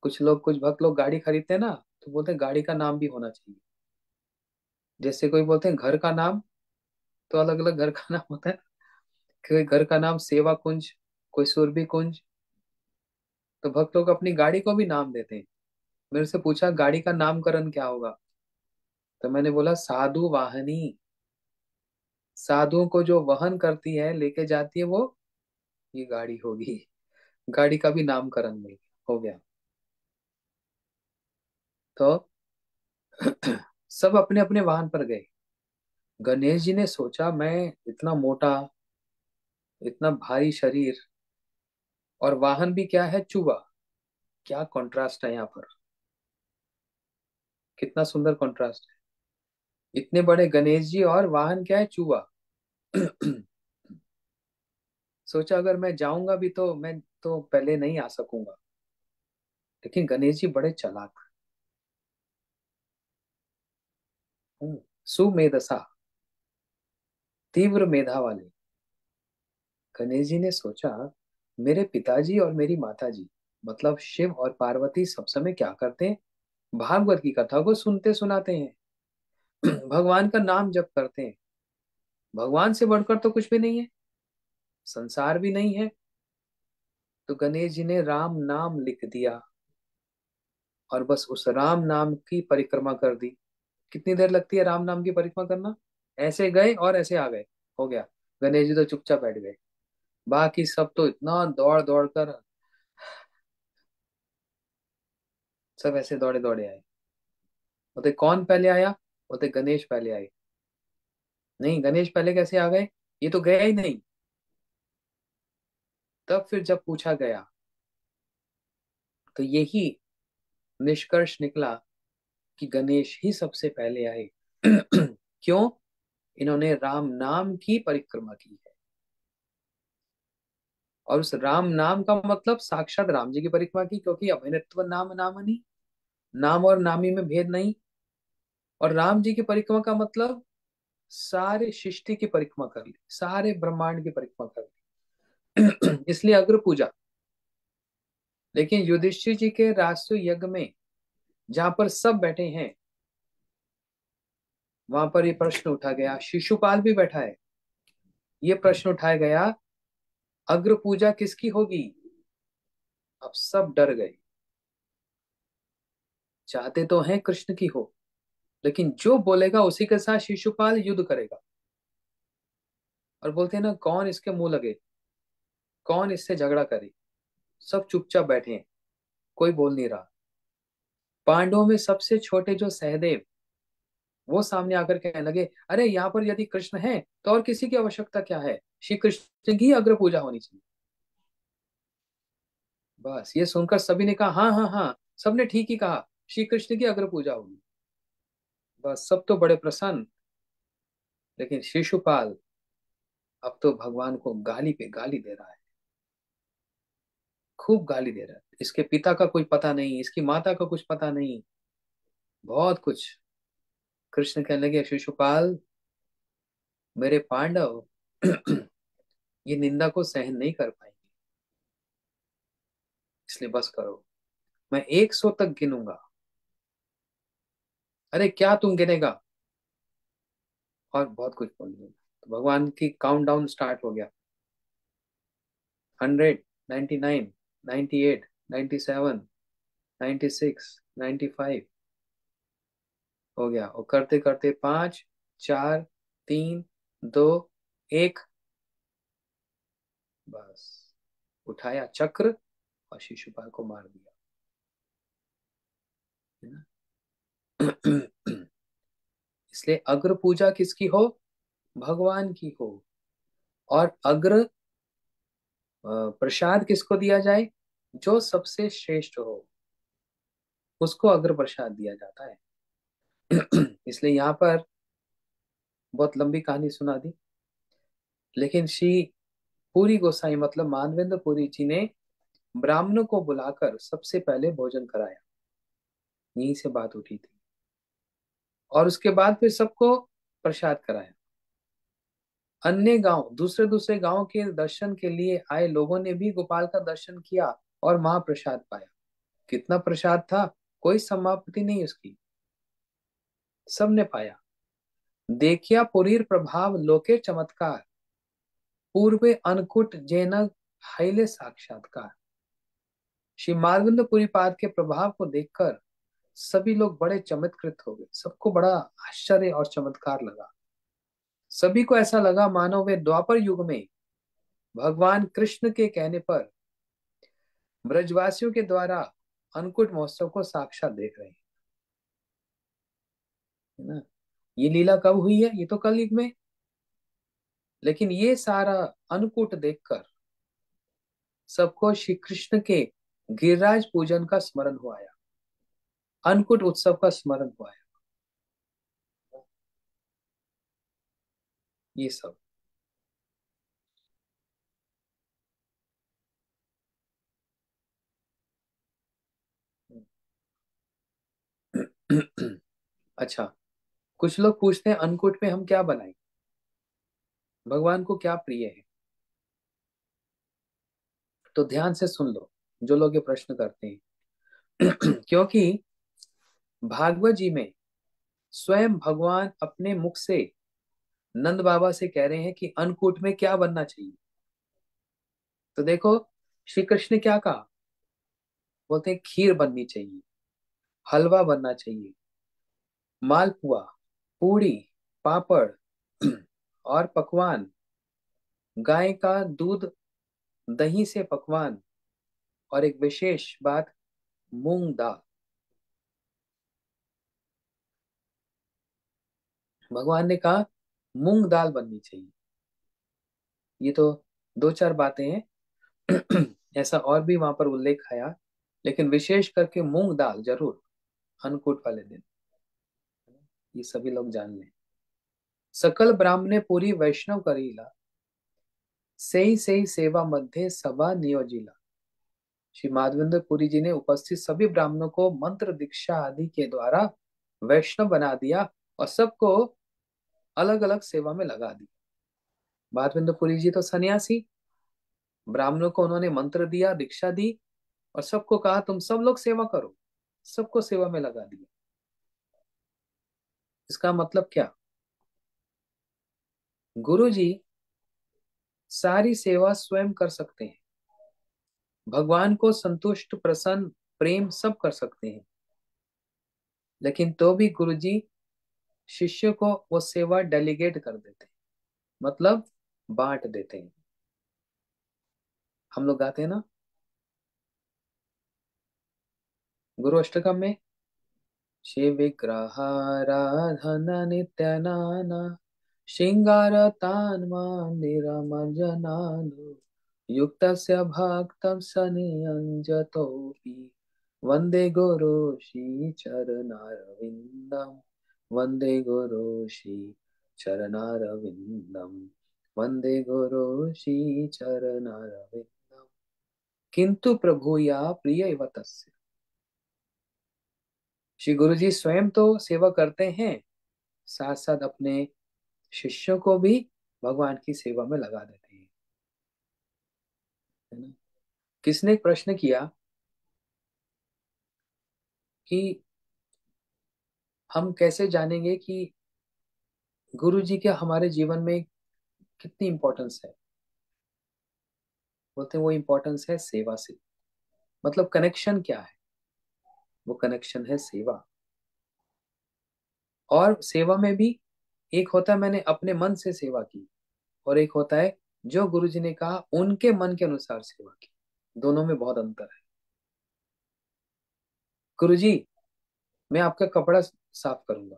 कुछ लोग, कुछ भक्त लोग गाड़ी खरीदते हैं ना, तो बोलते हैं गाड़ी का नाम भी होना चाहिए। जैसे कोई बोलते हैं घर का नाम, तो अलग अलग घर का नाम होता है। कोई घर का नाम सेवा कुंज, कोई सुरभि कुंज। तो भक्त लोग अपनी गाड़ी को भी नाम देते हैं। मेरे से पूछा गाड़ी का नामकरण क्या होगा, तो मैंने बोला साधु वाहनी। साधुओं को जो वहन करती है, लेके जाती है, वो ये गाड़ी होगी। गाड़ी का भी नामकरण नहीं हो गया। तो सब अपने अपने वाहन पर गए। गणेश जी ने सोचा मैं इतना मोटा, इतना भारी शरीर, और वाहन भी क्या है, चूहा। क्या कंट्रास्ट है यहाँ पर, कितना सुंदर कंट्रास्ट है। इतने बड़े गणेश जी और वाहन क्या है, चूहा। सोचा अगर मैं जाऊंगा भी तो मैं तो पहले नहीं आ सकूंगा। लेकिन गणेश जी बड़े चालाक, सुमेधसा, तीव्र मेधा वाले। गणेश जी ने सोचा मेरे पिताजी और मेरी माताजी, मतलब शिव और पार्वती, सब समय क्या करते हैं, भागवत की कथा को सुनते सुनाते हैं। भगवान का नाम जप करते हैं। भगवान से बढ़कर तो कुछ भी नहीं है। संसार भी नहीं है। तो गणेश जी ने राम नाम लिख दिया और बस उस राम नाम की परिक्रमा कर दी। कितनी देर लगती है राम नाम की परिक्रमा करना? ऐसे गए और ऐसे आ गए, हो गया। गणेश जी तो चुपचाप बैठ गए, बाकी सब तो इतना दौड़ दौड़ कर, सब ऐसे दौड़े दौड़े आए। बोलते कौन पहले आया? बोलते गणेश पहले आए। नहीं, गणेश पहले कैसे आ गए? ये तो गया ही नहीं। तब फिर जब पूछा गया तो यही निष्कर्ष निकला कि गणेश ही सबसे पहले आए। क्यों? इन्होंने राम नाम की परिक्रमा की है। और उस राम नाम का मतलब साक्षात राम जी की परिक्रमा की, क्योंकि अभिनत्व नाम नामनी, नाम और नामी में भेद नहीं। और राम जी की परिक्रमा का मतलब सारे सृष्टि की परिक्रमा कर ली, सारे ब्रह्मांड की परिक्रमा कर ली। इसलिए अग्र पूजा। लेकिन युधिष्ठिर जी के राष्ट्र यज्ञ में जहां पर सब बैठे हैं, वहां पर ये प्रश्न उठा गया, शिशुपाल भी बैठा है, ये प्रश्न उठाया गया, अग्र पूजा किसकी होगी? अब सब डर गए। चाहते तो हैं कृष्ण की हो, लेकिन जो बोलेगा उसी के साथ शिशुपाल युद्ध करेगा। और बोलते हैं ना, कौन इसके मुंह लगे, कौन इससे झगड़ा करे। सब चुपचाप बैठे हैं, कोई बोल नहीं रहा। पांडवों में सबसे छोटे जो सहदेव, वो सामने आकर कहने लगे, अरे यहाँ पर यदि कृष्ण है तो और किसी की आवश्यकता क्या है? श्री कृष्ण की अग्र पूजा होनी चाहिए। बस ये सुनकर सभी ने कहा हाँ हाँ हाँ, सबने ठीक ही कहा, श्री कृष्ण की अग्र पूजा होगी। बस सब तो बड़े प्रसन्न। लेकिन शिशुपाल अब तो भगवान को गाली पे गाली दे रहा है, खूब गाली दे रहा है। इसके पिता का कोई पता नहीं, इसकी माता का कुछ पता नहीं, बहुत कुछ। कृष्ण कहने लगे, शिशुपाल, मेरे पांडव ये निंदा को सहन नहीं कर पाएंगे, इसलिए बस करो। मैं 100 तक गिनूंगा। अरे क्या तुम गिनेगा? और बहुत कुछ बोलिए। तो भगवान की काउंटडाउन स्टार्ट हो गया। 100, 99, 98, 97, 96, 95 हो गया। और करते करते 5, 4, 3, 2, 1, बस उठाया चक्र और शिशुपाल को मार दिया, है ना? इसलिए अग्र पूजा किसकी हो? भगवान की हो। और अग्र प्रसाद किसको दिया जाए? जो सबसे श्रेष्ठ हो, उसको अग्र प्रसाद दिया जाता है। इसलिए यहाँ पर बहुत लंबी कहानी सुना दी, लेकिन श्री पूरी गोसाई मतलब मानवेंद्र पुरी जी ने ब्राह्मणों को बुलाकर सबसे पहले भोजन कराया। यहीं से बात उठी थी। और उसके बाद फिर सबको प्रसाद कराया। अन्य गांव, दूसरे दूसरे गांव के दर्शन के लिए आए लोगों ने भी गोपाल का दर्शन किया और महाप्रसाद पाया। कितना प्रसाद था, कोई समाप्ति नहीं उसकी, सबने पाया। देखिया पुरीर प्रभाव लोके चमत्कार, पूर्वे अनकुट जैन हाइले साक्षात्कार। श्री माधवेंद्र पुरीपाद के प्रभाव को देखकर सभी लोग बड़े चमत्कृत हो गए, सबको बड़ा आश्चर्य और चमत्कार लगा। सभी को ऐसा लगा मानो वे द्वापर युग में भगवान कृष्ण के कहने पर ब्रजवासियों के द्वारा अन्नकूट महोत्सव को साक्षात देख रहे हैं, है ना? ये लीला कब हुई है? ये तो कल युग में। लेकिन ये सारा अन्नकूट देखकर सबको श्री कृष्ण के गिरिराज पूजन का स्मरण हुआ है, अन्नकूट उत्सव का स्मरण हुआ है, ये सब। अच्छा, कुछ लोग पूछते हैं अन्नकूट में हम क्या बनाएं, भगवान को क्या प्रिय है? तो ध्यान से सुन लो, जो लोग ये प्रश्न करते हैं। क्योंकि भागवत जी में स्वयं भगवान अपने मुख से नंद बाबा से कह रहे हैं कि अन्नकूट में क्या बनना चाहिए। तो देखो, श्री कृष्ण ने क्या कहा। बोलते हैं खीर बननी चाहिए, हलवा बनना चाहिए, मालपुआ, पूड़ी, पापड़ और पकवान, गाय का दूध, दही से पकवान, और एक विशेष बात, मूंग दाल। भगवान ने कहा मूंग दाल बननी चाहिए। ये तो दो चार बातें हैं। ऐसा और भी वहां पर उल्लेख आया, लेकिन विशेष करके मूंग दाल जरूर अन्नकूट वाले दिन, ये सभी लोग जान लें। सकल ब्राह्मणे पुरी वैष्णव करीला, सेई सेई सेवा मध्य सभा नियोजिला। श्री माधवेंद्र पुरी जी ने उपस्थित सभी ब्राह्मणों को मंत्र दीक्षा आदि के द्वारा वैष्णव बना दिया और सबको अलग अलग सेवा में लगा दिया। माधवेंद्र पुरी जी तो सन्यासी, ब्राह्मणों को उन्होंने मंत्र दिया, दीक्षा दी, और सबको कहा तुम सब लोग सेवा करो, सबको सेवा में लगा दिया। इसका मतलब क्या, गुरु जी सारी सेवा स्वयं कर सकते हैं, भगवान को संतुष्ट, प्रसन्न, प्रेम सब कर सकते हैं, लेकिन तो भी गुरु जी शिष्य को वो सेवा डेलीगेट कर देते हैं, मतलब बांट देते हैं। हम लोग गाते हैं ना गुरु अष्टकम में, शिव विग्रहाराधना नित्य नाना, श्रृंगार तान्मान्दिरमर्जनानु, युक्तस्य भक्तं सनियंजतोऽपि, वन्दे गुरु श्रीचरणारविन्दं, वन्दे गुरु श्रीचरणारविन्दं, वन्दे गुरु श्रीचरणारविन्दं, किंतु प्रभु या प्रिय एव तस्य। श्री गुरु जी स्वयं तो सेवा करते हैं, साथ साथ अपने शिष्यों को भी भगवान की सेवा में लगा देते हैं, है ना। किसने एक प्रश्न किया कि हम कैसे जानेंगे कि गुरु जी का हमारे जीवन में कितनी इंपॉर्टेंस है। बोलते हैं वो इंपॉर्टेंस है सेवा से। मतलब कनेक्शन क्या है, वो कनेक्शन है सेवा। और सेवा में भी एक होता है मैंने अपने मन से सेवा की, और एक होता है जो गुरु जी ने कहा उनके मन के अनुसार सेवा की। दोनों में बहुत अंतर है। गुरु जी मैं आपका कपड़ा साफ करूंगा,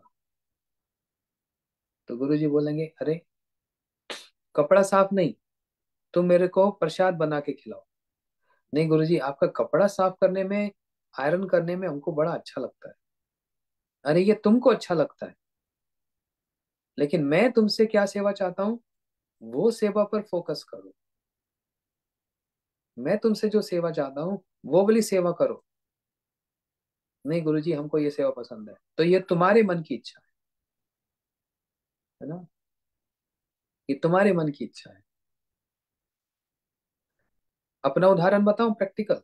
तो गुरु जी बोलेंगे अरे कपड़ा साफ नहीं, तुम मेरे को प्रसाद बना के खिलाओ। नहीं गुरु जी आपका कपड़ा साफ करने में, आयरन करने में हमको बड़ा अच्छा लगता है। अरे ये तुमको अच्छा लगता है, लेकिन मैं तुमसे क्या सेवा चाहता हूँ, वो सेवा पर फोकस करो। मैं तुमसे जो सेवा चाहता हूँ वो वाली सेवा करो। नहीं गुरु जी हमको ये सेवा पसंद है, तो ये तुम्हारे मन की इच्छा है ना, ये तुम्हारे मन की इच्छा है। अपना उदाहरण बताऊं प्रैक्टिकल।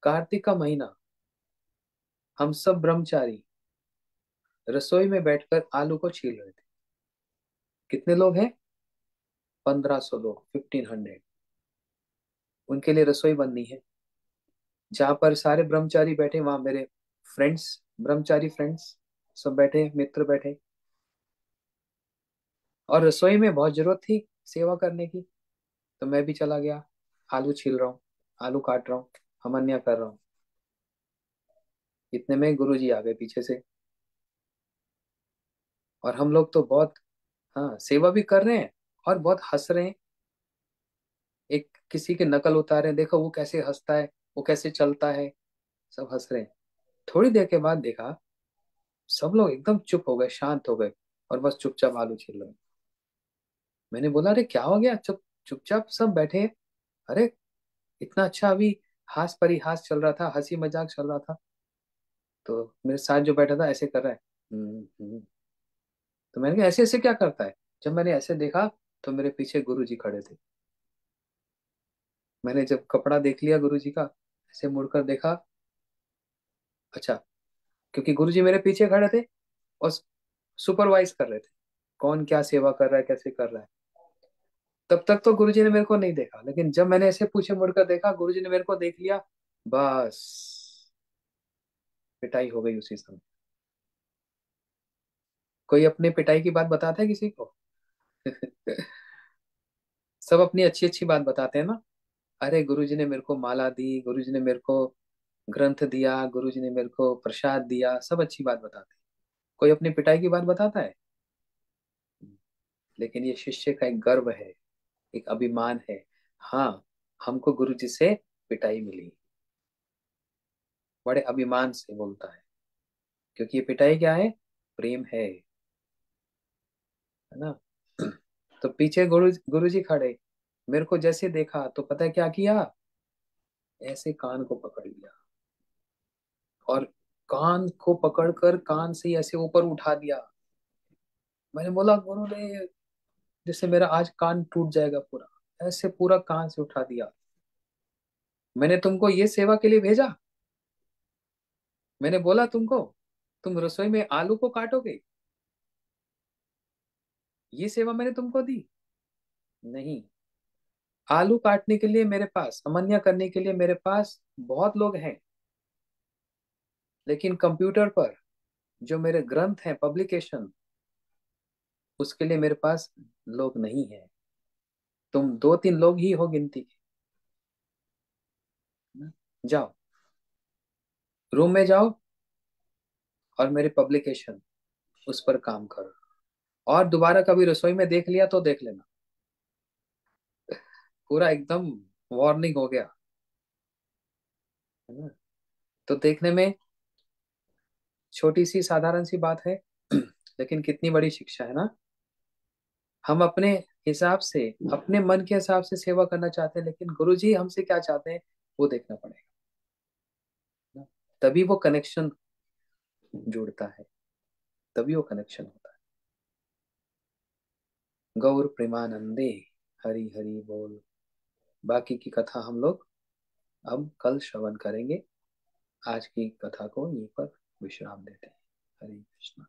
कार्तिक का महीना, हम सब ब्रह्मचारी रसोई में बैठकर आलू को छील रहे थे। कितने लोग हैं, 1500 लोग, 1500। उनके लिए रसोई बननी है। जहां पर सारे ब्रह्मचारी बैठे वहां मेरे फ्रेंड्स, ब्रह्मचारी फ्रेंड्स सब बैठे, मित्र बैठे, और रसोई में बहुत जरूरत थी सेवा करने की। तो मैं भी चला गया, आलू छील रहा हूँ, आलू काट रहा हूँ, हमन्या कर रहा हूँ। इतने में गुरु जी आ गए पीछे से, और हम लोग तो बहुत, हाँ सेवा भी कर रहे हैं और बहुत हंस रहे हैं। एक किसी की नकल उतारे हैं, देखो वो कैसे हंसता है, वो कैसे चलता है, सब हंस रहे हैं। थोड़ी देर के बाद देखा सब लोग एकदम चुप हो गए, शांत हो गए, और बस चुपचाप आलू छील रहे हैं। मैंने बोला अरे क्या हो गया, चुप चुपचाप सब बैठे हैं। अरे इतना अच्छा अभी हास परिहास चल रहा था, हंसी मजाक चल रहा था, तो मेरे साथ जो बैठा था ऐसे कर रहा है। तो मैंने कहा ऐसे ऐसे क्या करता है। जब मैंने ऐसे देखा तो मेरे पीछे गुरु जी खड़े थे। मैंने जब कपड़ा देख लिया गुरु जी का, ऐसे मुड़कर देखा, अच्छा, क्योंकि गुरु जी मेरे पीछे खड़े थे और सुपरवाइज कर रहे थे कौन क्या सेवा कर रहा है, कैसे कर रहा है। तब तक तो गुरुजी ने मेरे को नहीं देखा, लेकिन जब मैंने ऐसे पीछे मुड़कर देखा, गुरुजी ने मेरे को देख लिया। बस पिटाई हो गई उसी समय। कोई अपने पिटाई की बात बताता है किसी को? सब अपनी अच्छी अच्छी बात बताते हैं ना। अरे गुरुजी ने मेरे को माला दी, गुरुजी ने मेरे को ग्रंथ दिया, गुरुजी ने मेरे को प्रसाद दिया, सब अच्छी बात बताते हैं। कोई अपनी पिटाई की बात बताता है? लेकिन ये शिष्य का एक गर्व है, एक अभिमान है। हाँ, हमको गुरुजी से पिटाई मिली। बड़े अभिमान से बोलता है, क्योंकि ये पिटाई क्या है? प्रेम है ना। तो पीछे गुरुजी खड़े, मेरे को जैसे देखा तो पता है क्या किया? ऐसे कान को पकड़ लिया, और कान को पकड़कर कान से ऐसे ऊपर उठा दिया। मैंने बोला गुरुदेव, जैसे मेरा आज कान टूट जाएगा पूरा, ऐसे पूरा कान से उठा दिया। मैंने तुमको ये सेवा के लिए भेजा? मैंने बोला तुमको तुम रसोई में आलू को काटोगे, ये सेवा मैंने तुमको दी? नहीं। आलू काटने के लिए मेरे पास, अमन्या करने के लिए मेरे पास बहुत लोग हैं, लेकिन कंप्यूटर पर जो मेरे ग्रंथ हैं, पब्लिकेशन, उसके लिए मेरे पास लोग नहीं है। तुम दो तीन लोग ही हो गिनती के। जाओ, रूम में जाओ, और मेरे पब्लिकेशन, उस पर काम करो। और दोबारा कभी रसोई में देख लिया तो देख लेना। पूरा एकदम वार्निंग हो गया, है ना। तो देखने में छोटी सी साधारण सी बात है, लेकिन कितनी बड़ी शिक्षा है ना। हम अपने हिसाब से, अपने मन के हिसाब से सेवा करना चाहते हैं, लेकिन गुरुजी हमसे क्या चाहते हैं वो देखना पड़ेगा ना। तभी वो कनेक्शन जुड़ता है, तभी वो कनेक्शन होता है। गौर प्रेमानंदे, हरि हरि बोल। बाकी की कथा हम लोग अब कल श्रवण करेंगे। आज की कथा को यहीं पर विश्राम देते हैं। हरे कृष्णा।